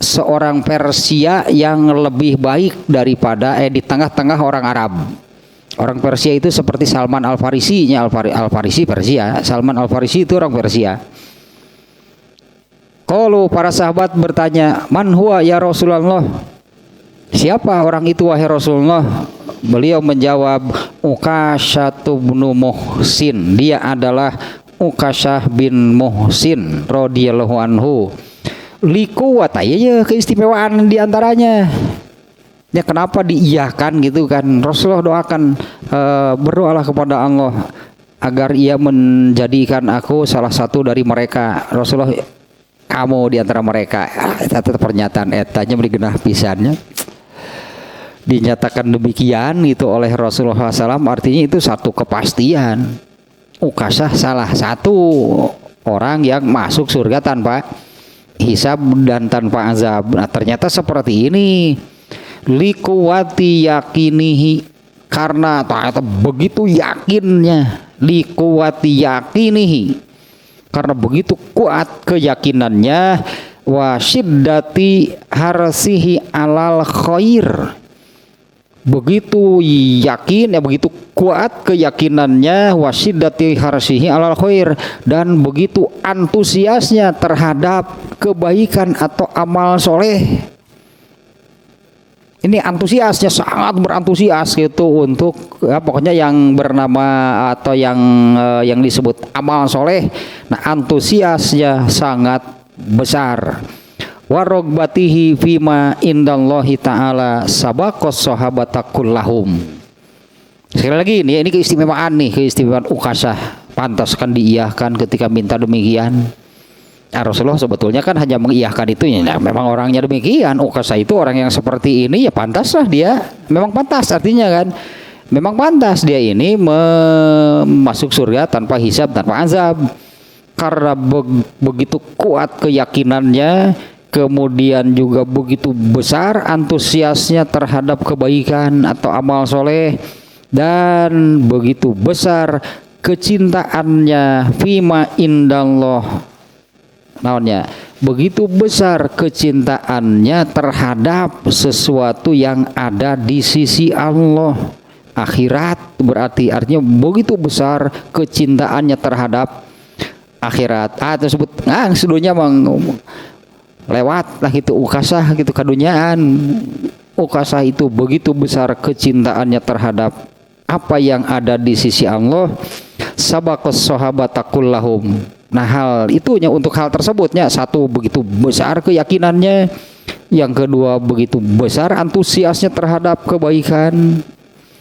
seorang Persia yang lebih baik daripada di tengah-tengah orang Arab. Orang Persia itu seperti Salman Al-Farisi, Al-Farisi Persia. Salman Al-Farisi itu orang Persia. Kalau para sahabat bertanya, man huwa ya Rasulullah? Siapa orang itu wahai Rasulullah? Beliau menjawab, Ukasyah bin Muhsin. Dia adalah Ukasyah bin Muhsin radhiyallahu anhu. Likuwataya keistimewaan diantaranya. Ya, kenapa diiyahkan gitu kan? Rasulullah doakan, berdoalah kepada Allah agar ia menjadikan aku salah satu dari mereka. Rasulullah, kamu di antara mereka. Tetap pernyataan etanya meligenah pisannya. Dinyatakan demikian itu oleh Rasulullah SAW, artinya itu satu kepastian. Ukasyah salah satu orang yang masuk surga tanpa hisab dan tanpa azab. Nah, ternyata seperti ini. Likuwati yakinihi, karena ternyata begitu yakinnya. Likuwati yakinihi, karena begitu kuat keyakinannya. Wa syiddati harsihi alal khair, begitu yakin begitu kuat keyakinannya, wasidati harsihi alal khair, dan begitu antusiasnya terhadap kebaikan atau amal soleh. Ini antusiasnya sangat berantusias gitu untuk pokoknya yang bernama atau yang disebut amal soleh. Nah, antusiasnya sangat besar. Warogbatihi fima indallahi ta'ala sabaqos sahabata kullahum. Sekali lagi ini keistimewaan Ukasyah. pantaskan diiyahkan ketika minta demikian. Rasulullah sebetulnya kan hanya mengiyahkan itu ya. Nah, memang orangnya demikian. Ukasah itu orang yang seperti ini ya pantaslah dia. Memang pantas artinya kan. Memang pantas dia ini masuk surga tanpa hisab, tanpa azab. Karena begitu kuat keyakinannya, kemudian juga begitu besar antusiasnya terhadap kebaikan atau amal soleh, dan begitu besar kecintaannya fima indallah. Naonnya, begitu besar kecintaannya terhadap sesuatu yang ada di sisi Allah. Akhirat berarti artinya begitu besar kecintaannya terhadap akhirat. Tersebut sedunia lewat lah gitu ukasah gitu kadunyaan. Ukasah itu begitu besar kecintaannya terhadap apa yang ada di sisi Allah. Sabaqas sahabata kullahum. Nah, hal itunya untuk hal tersebutnya, satu begitu besar keyakinannya, yang kedua begitu besar antusiasnya terhadap kebaikan,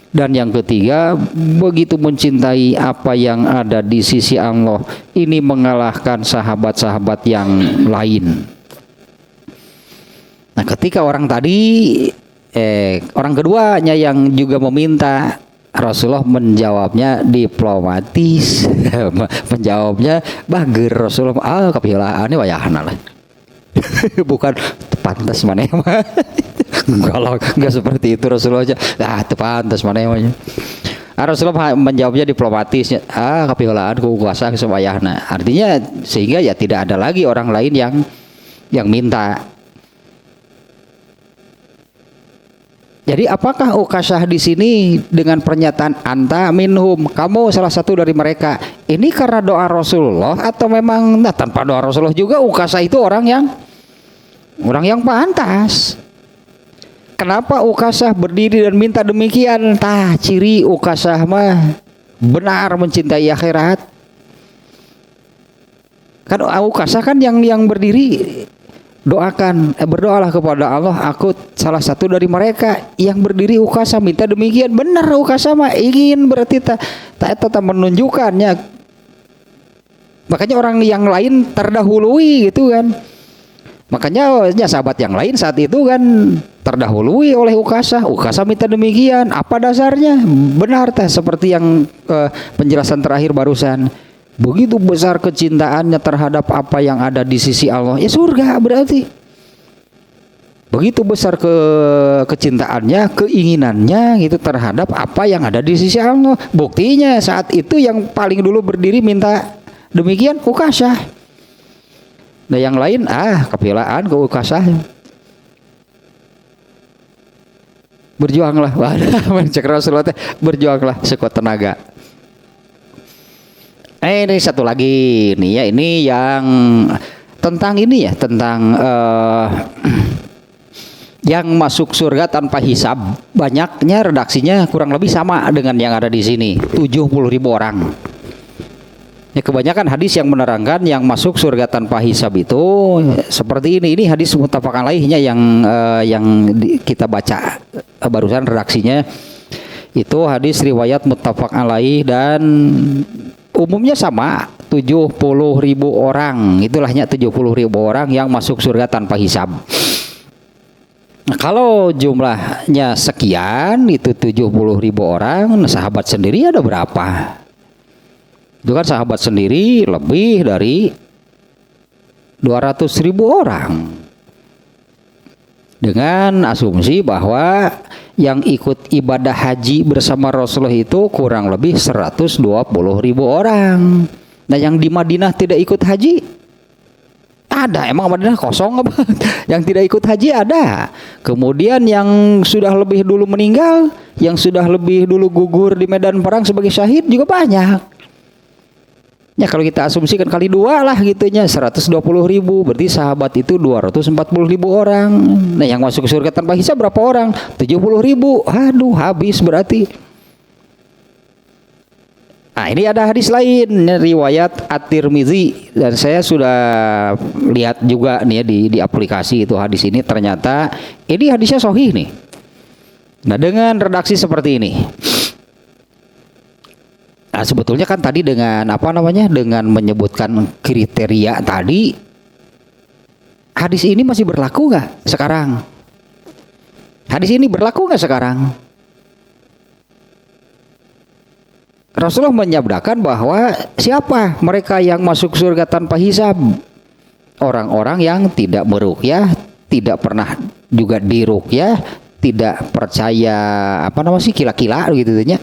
dan yang ketiga begitu mencintai apa yang ada di sisi Allah. Ini mengalahkan sahabat-sahabat yang lain. Nah, ketika orang tadi orang keduanya yang juga meminta, Rasulullah menjawabnya diplomatis. Menjawabnya bager. Rasulullah kapiolaannya wayahna lah. Bukan pantas maneh mah. Enggak seperti itu Rasulullah aja. Pantas maneh mah. Rasulullah menjawabnya diplomatis. Kapiolaan ku kuasa ke wayahna. Artinya sehingga ya tidak ada lagi orang lain yang minta. Jadi apakah ukasah di sini dengan pernyataan anta minhum, kamu salah satu dari mereka, ini karena doa Rasulullah atau memang tanpa doa Rasulullah juga ukasah itu orang yang pantas? Kenapa ukasah berdiri dan minta demikian? Ciri ukasah mah benar mencintai akhirat. Kan ukasah kan yang berdiri doakan, berdoalah kepada Allah, aku salah satu dari mereka yang berdiri ukasah minta demikian. Benar ukasah mah ingin berarti tak menunjukkannya. Makanya orang yang lain terdahului gitu kan. Makanya sahabat yang lain saat itu kan terdahului oleh ukasah. Ukasah minta demikian. Apa dasarnya? Benar seperti yang penjelasan terakhir barusan. Begitu besar kecintaannya terhadap apa yang ada di sisi Allah, ya surga berarti. Begitu besar kecintaannya, keinginannya gitu terhadap apa yang ada di sisi Allah. Buktinya saat itu yang paling dulu berdiri minta demikian ukasah. Nah yang lain kapiolaan ke ukasah. Berjuanglah, mencek Rasulullah berjuanglah sekuat tenaga. Ini satu lagi nih ya, ini yang tentang ini ya, tentang yang masuk surga tanpa hisab. Banyaknya redaksinya kurang lebih sama dengan yang ada di sini, 70.000 orang. Ya, kebanyakan hadis yang menerangkan yang masuk surga tanpa hisab itu seperti ini. Ini hadis muttafaq alaihnya yang kita baca barusan redaksinya. Itu hadis riwayat muttafaq alaih dan umumnya sama, 70.000 orang. Itulahnya 70.000 orang yang masuk surga tanpa hisab. Nah, kalau jumlahnya sekian, itu 70.000 orang, nah sahabat sendiri ada berapa? Itu kan sahabat sendiri lebih dari 200.000 orang. Dengan asumsi bahwa yang ikut ibadah haji bersama Rasulullah itu kurang lebih 120.000 orang. Nah yang di Madinah tidak ikut haji ada, emang Madinah kosong apa? Yang tidak ikut haji ada. Kemudian yang sudah lebih dulu meninggal, yang sudah lebih dulu gugur di medan perang sebagai syahid juga banyak. Ya kalau kita asumsikan kali 2 lah gitunya, 120.000, berarti sahabat itu 240.000 orang. Nah yang masuk surga tanpa hisab berapa orang? 70.000. Aduh habis berarti. Nah ini ada hadis lain, riwayat At-Tirmizi, dan saya sudah lihat juga nih ya di aplikasi itu hadis ini, ternyata ini hadisnya sahih nih. Nah dengan redaksi seperti ini. sebetulnya kan tadi dengan apa namanya, dengan menyebutkan kriteria tadi, hadis ini masih berlaku nggak sekarang? Hadis ini berlaku nggak sekarang? Rasulullah menyabdakan bahwa siapa mereka yang masuk surga tanpa hisab? Orang-orang yang tidak meruqyah, tidak pernah juga diruqyah, tidak percaya apa namanya sih, kila-kila gitu ya.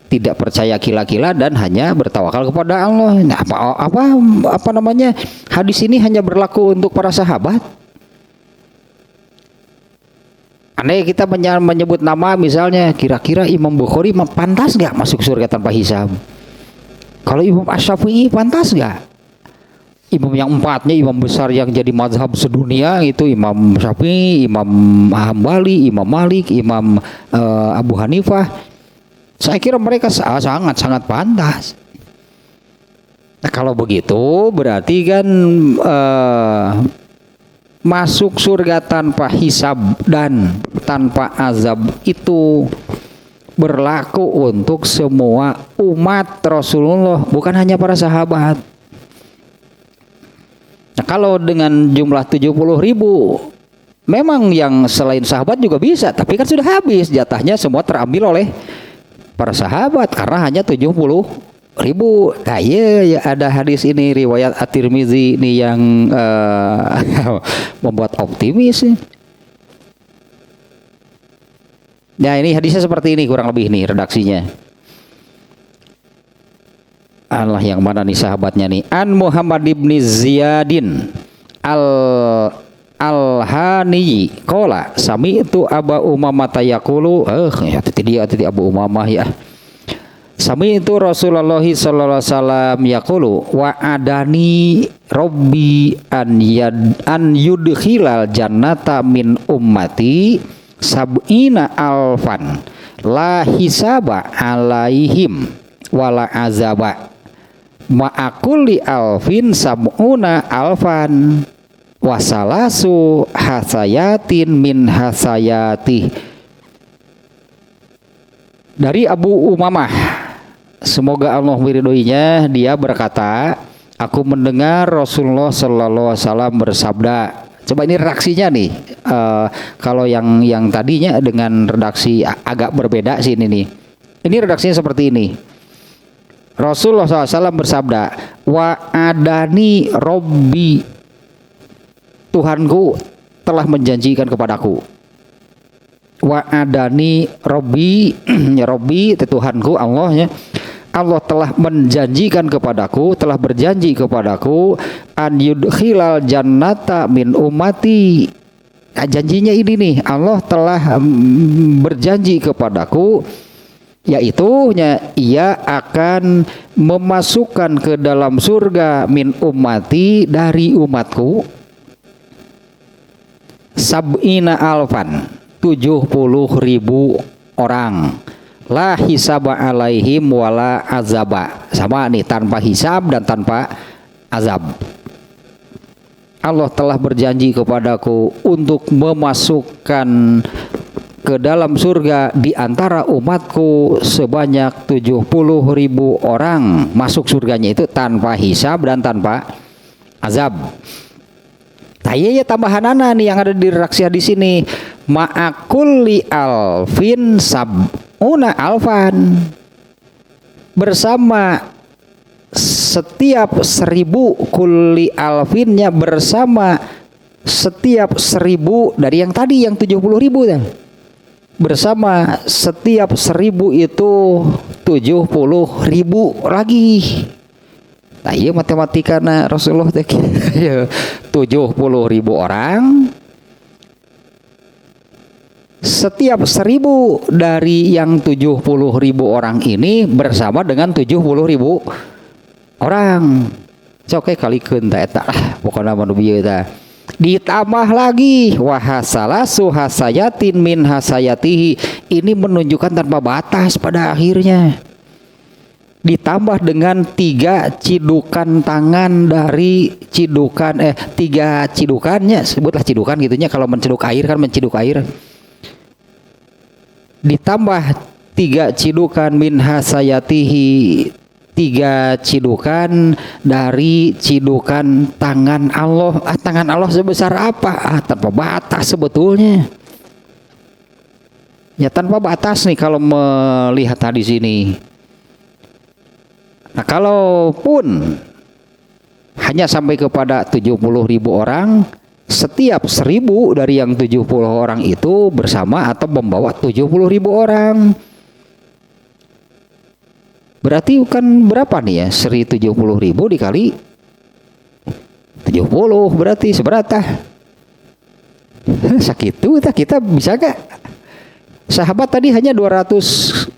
Tidak percaya kila-kila dan hanya bertawakal kepada Allah. Nah, apa namanya? Hadis ini hanya berlaku untuk para sahabat. Andai kita menyebut nama misalnya, kira-kira Imam Bukhari pantas nggak masuk surga tanpa hisab? Kalau Imam Asy-Syafi'i pantas nggak? Imam yang empatnya, imam besar yang jadi mazhab sedunia itu Imam Syafi'i, Imam Hambali, Imam Malik, Imam Abu Hanifah. Saya kira mereka sangat pantas. Nah, kalau begitu berarti kan masuk surga tanpa hisab dan tanpa azab itu berlaku untuk semua umat Rasulullah, bukan hanya para sahabat. Nah, kalau dengan jumlah 70.000, memang yang selain sahabat juga bisa, tapi kan sudah habis jatahnya, semua terambil oleh para sahabat karena hanya 70.000. Nah, ya ada hadis ini riwayat At-Tirmizi ini yang membuat optimis. Nah, ini hadisnya seperti ini kurang lebih nih redaksinya. Allah, yang mana nih sahabatnya nih? An Muhammad ibn Ziyadin Al-Hani qala sami'tu Aba Umamah yaqulu ya tadi Abu Umamah ya. Sami'tu Rasulullah sallallahu alaihi wasallam yaqulu wa adani rabbi an yudkhilal jannata min ummati sab'ina alfan la hisaba alaihim wala azaba ma'akulli alfin sab'una alfan wasalasu hasayatin min hasayati. Dari Abu Umamah, semoga Allah meridhoinya, dia berkata, aku mendengar Rasulullah sallallahu alaihi wasallam bersabda. Coba ini redaksinya nih. Kalau yang tadinya dengan redaksi agak berbeda sih ini nih. Ini redaksinya seperti ini. Rasulullah SAW bersabda, wa adani robbi, Tuhanku telah menjanjikan kepadaku. Wa adani robbi, ya Robbi Tuhanku Allah ya. Allah telah menjanjikan kepadaku, telah berjanji kepadaku an yudkhilal jannata min ummati. Nah, janjinya ini nih, Allah telah berjanji kepadaku, yaitu ia akan memasukkan ke dalam surga min ummati, dari umatku, sab'ina alfan, 70.000 orang, la hisaba alaihim wala azaba, sama nih, tanpa hisab dan tanpa azab. Allah telah berjanji kepadaku untuk memasukkan ke dalam surga di antara umatku sebanyak 70.000 orang, masuk surganya itu tanpa hisab dan tanpa azab. Tayanya tambahan nih yang ada di redaksi di sini, ma'akulli alfin sab'una alfan, bersama setiap 1.000, kulli alfinnya bersama setiap 1.000 dari yang tadi yang 70.000 kan. Bersama setiap 1.000 itu 70.000 lagi. Nah, iya matematika Rasulullah teh 70.000 orang. Setiap 1.000 dari yang 70.000 orang ini bersama dengan 70.000 orang. Oke kalikeun tah eta lah pokona manu bieu tah. Ditambah lagi wahasalasu hasayatin min hasayatihi, ini menunjukkan tanpa batas pada akhirnya. Ditambah dengan 3 cidukan tangan dari cidukan 3 cidukannya, sebutlah cidukan gitunya, kalau menciduk air kan menciduk air. Ditambah 3 cidukan min hasayatihi, 3 cidukan dari cidukan tangan Allah. Tangan Allah sebesar apa? Tanpa batas sebetulnya. Ya tanpa batas nih kalau melihat hadis ini. Nah kalaupun hanya sampai kepada 70.000 orang, setiap 1.000 dari yang 70 orang itu bersama atau membawa 70.000 orang. Berarti kan berapa nih ya? 70.000 dikali 70 berarti seberapa? Sakitu kita bisa gak? Sahabat tadi hanya 240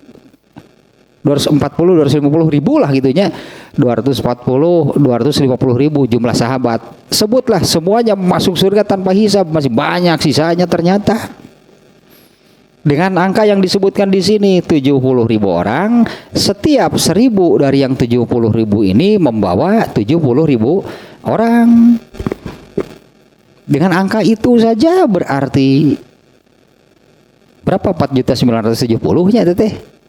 250 ribu lah gitunya. 250 ribu jumlah sahabat. Sebutlah semuanya masuk surga tanpa hisab, masih banyak sisanya ternyata. Dengan angka yang disebutkan di sini 70.000 orang, setiap 1.000 dari yang 70.000 ini membawa 70.000 orang. Dengan angka itu saja berarti berapa? 4.970-nya teteh.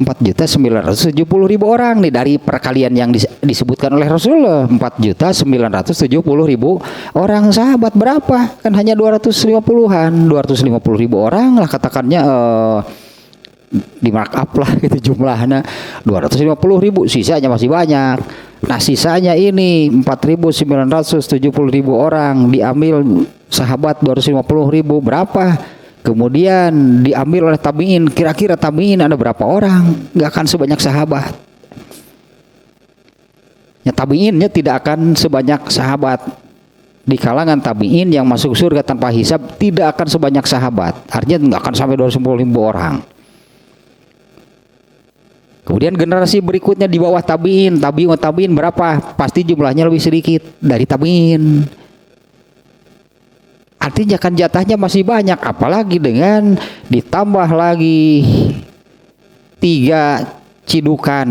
4.970.000 orang nih dari perkalian yang disebutkan oleh Rasulullah. 4.970.000 orang. Sahabat berapa? Kan hanya 250-an. 250.000 orang lah katakannya, di markup lah gitu jumlahnya 250.000, sisanya masih banyak. Nah sisanya ini 4.970.000 orang diambil sahabat 250.000 berapa? Kemudian diambil oleh tabi'in, kira-kira tabi'in ada berapa orang? Nggak akan sebanyak sahabat. Ya, tabi'innya tidak akan sebanyak sahabat. Di kalangan tabi'in yang masuk surga tanpa hisab tidak akan sebanyak sahabat. Artinya nggak akan sampai 250.000 orang. Kemudian generasi berikutnya di bawah tabi'in, tabi'in berapa? Pasti jumlahnya lebih sedikit dari tabi'in. Artinya kan jatahnya masih banyak, apalagi dengan ditambah lagi 3 cidukan.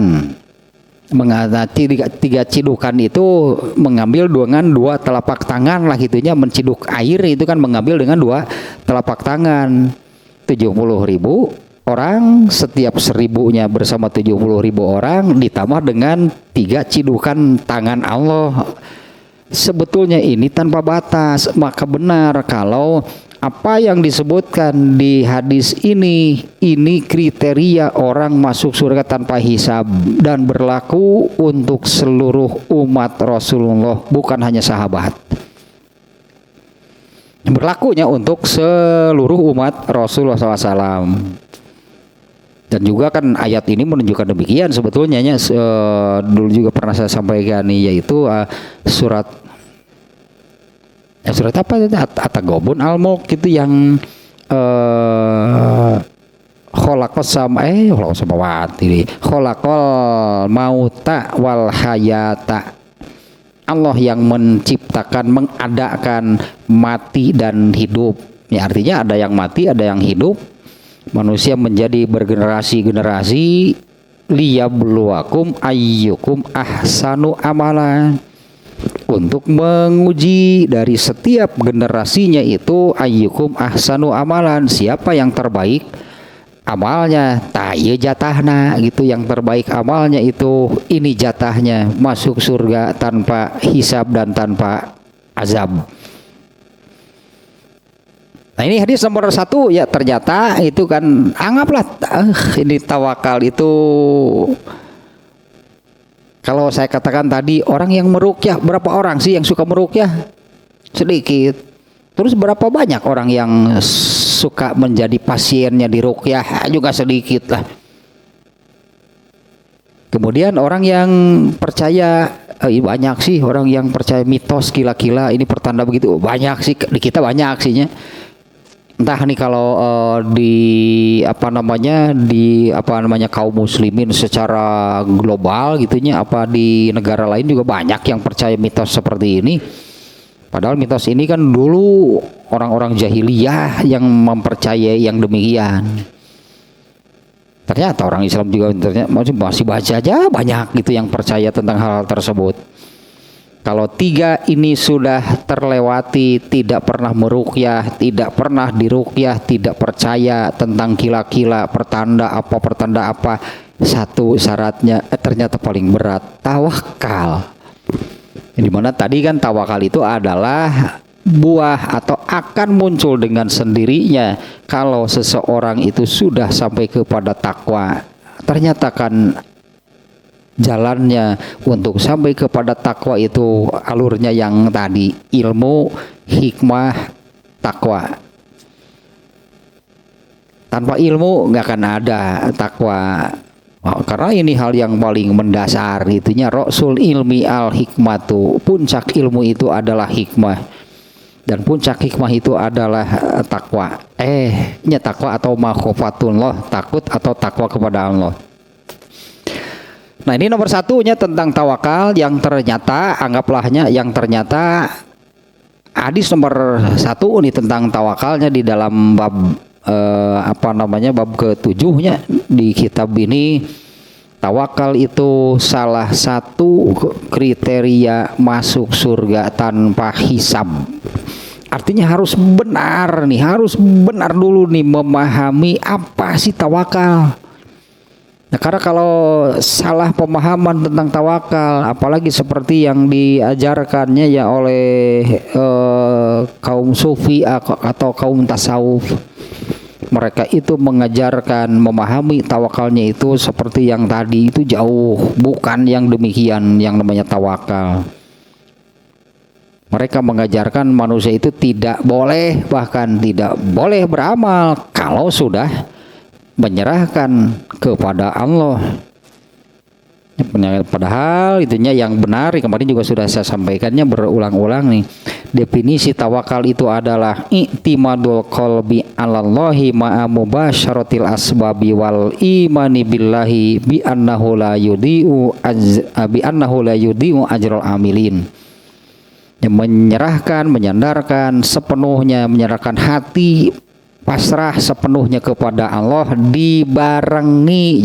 Tiga cidukan itu mengambil dengan 2 telapak tangan lah gitunya, menciduk air itu kan mengambil dengan 2 telapak tangan. 70.000 orang, setiap 1.000-nya bersama 70.000 orang ditambah dengan 3 cidukan tangan Allah. Sebetulnya ini tanpa batas. Maka benar kalau apa yang disebutkan di hadis ini kriteria orang masuk surga tanpa hisab dan berlaku untuk seluruh umat Rasulullah, bukan hanya sahabat. Berlakunya untuk seluruh umat Rasulullah SAW. Dan juga kan ayat ini menunjukkan demikian sebetulnya dulu juga pernah saya sampaikan nih, yaitu surat apa itu? At-Taghabun Al-Mulk itu yang khalaqal mauta wal hayata. Allah yang menciptakan, mengadakan mati dan hidup. Ya artinya ada yang mati, ada yang hidup. Manusia menjadi bergenerasi-generasi, liyabluwakum ayyukum ahsanu amalan, untuk menguji dari setiap generasinya itu ayyukum ahsanu amalan, siapa yang terbaik amalnya, ieu jatahna gitu, yang terbaik amalnya itu ini jatahnya, masuk surga tanpa hisab dan tanpa azab. Nah ini hadis nomor 1 ya, ternyata itu kan anggaplah ini tawakal itu, kalau saya katakan tadi orang yang meruqyah, berapa orang sih yang suka meruqyah? Sedikit. Terus berapa banyak orang yang suka menjadi pasiennya di ruqyah? Juga sedikit lah. Kemudian orang yang percaya, banyak sih orang yang percaya mitos gila-gila ini pertanda begitu, banyak sih di kita, banyak sihnya. Entah nih kalau di kaum muslimin secara global gitunya, apa di negara lain juga banyak yang percaya mitos seperti ini. Padahal mitos ini kan dulu orang-orang jahiliyah yang mempercayai yang demikian. Ternyata orang Islam juga masih baca aja banyak gitu yang percaya tentang hal-hal tersebut. Kalau 3 ini sudah terlewati, tidak pernah meruqyah, tidak pernah diruqyah, tidak percaya tentang kila-kila pertanda apa, satu syaratnya ternyata paling berat, tawakal. Dimana tadi kan tawakal itu adalah buah atau akan muncul dengan sendirinya kalau seseorang itu sudah sampai kepada takwa. Ternyata kan jalannya untuk sampai kepada takwa itu alurnya yang tadi, ilmu, hikmah, takwa. Tanpa ilmu nggak akan ada takwa. Karena ini hal yang paling mendasar, itunya rasul ilmi al hikmatu, puncak ilmu itu adalah hikmah, dan puncak hikmah itu adalah takwa. Takwa atau makhofatullah, takut atau takwa kepada Allah. Nah, ini nomor satunya tentang tawakal yang ternyata, anggaplah yang ternyata hadis nomor 1 nih tentang tawakalnya di dalam bab bab ke-7-nya di kitab ini. Tawakal itu salah satu kriteria masuk surga tanpa hisab. Artinya harus benar dulu nih memahami apa sih tawakal. Nah, karena kalau salah pemahaman tentang tawakal, apalagi seperti yang diajarkannya ya oleh kaum sufi atau kaum tasawuf, mereka itu mengajarkan memahami tawakalnya itu seperti yang tadi itu jauh, bukan yang demikian yang namanya tawakal. Mereka mengajarkan manusia itu tidak boleh, bahkan tidak boleh beramal kalau sudah menyerahkan kepada Allah. Padahal itunya yang benar, kemarin juga sudah saya sampaikannya berulang-ulang nih. Definisi tawakal itu adalah i'timadul qalbi 'alallahi ma'a mubasyaratil asbabi wal imani billahi bi annahu la yudhi'u ajral amilin. Yang menyerahkan, menyandarkan sepenuhnya, menyerahkan hati, pasrah sepenuhnya kepada Allah, dibarengi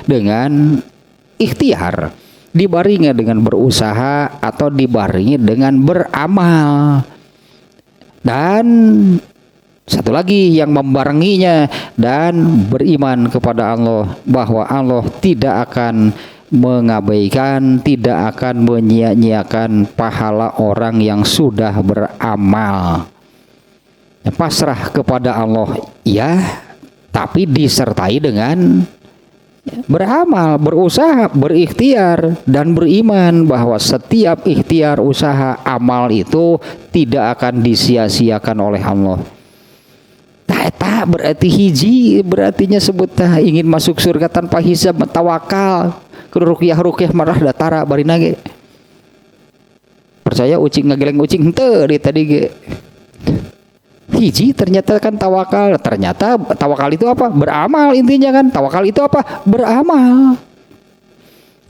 dengan ikhtiar, dibarengi dengan berusaha, atau dibarengi dengan beramal. Dan satu lagi yang membarenginya, dan beriman kepada Allah bahwa Allah tidak akan mengabaikan, tidak akan menyia-nyiakan pahala orang yang sudah beramal. Pasrah kepada Allah ya, tapi disertai dengan beramal, berusaha, berikhtiar, dan beriman bahwa setiap ikhtiar, usaha, amal itu tidak akan disia-siakan oleh Allah. Tak berarti hiji, berartinya sebut ingin masuk surga tanpa hisab, tawakal, rukyah marah datara bari nage. Percaya ucing ngageleng ucing henteu di tadi ge. Hiji ternyata kan tawakal, ternyata tawakal itu apa? Beramal, intinya kan tawakal itu apa? Beramal.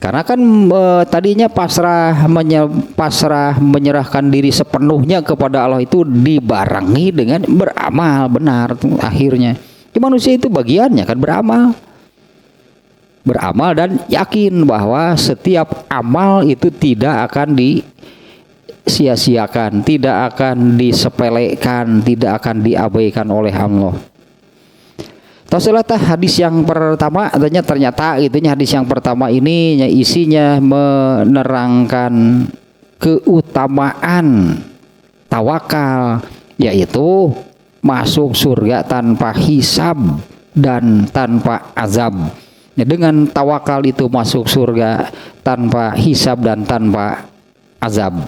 Karena kan tadinya pasrah menyerahkan diri sepenuhnya kepada Allah itu dibarengi dengan beramal, benar akhirnya. Di manusia itu bagiannya kan beramal dan yakin bahwa setiap amal itu tidak akan sia-siakan, tidak akan disepelekan, tidak akan diabaikan oleh Allah. Tausilatah hadis yang pertama, ternyata itunya hadis yang pertama ini isinya menerangkan keutamaan tawakal, yaitu masuk surga tanpa hisab dan tanpa azab. Dengan tawakal itu masuk surga tanpa hisab dan tanpa azab.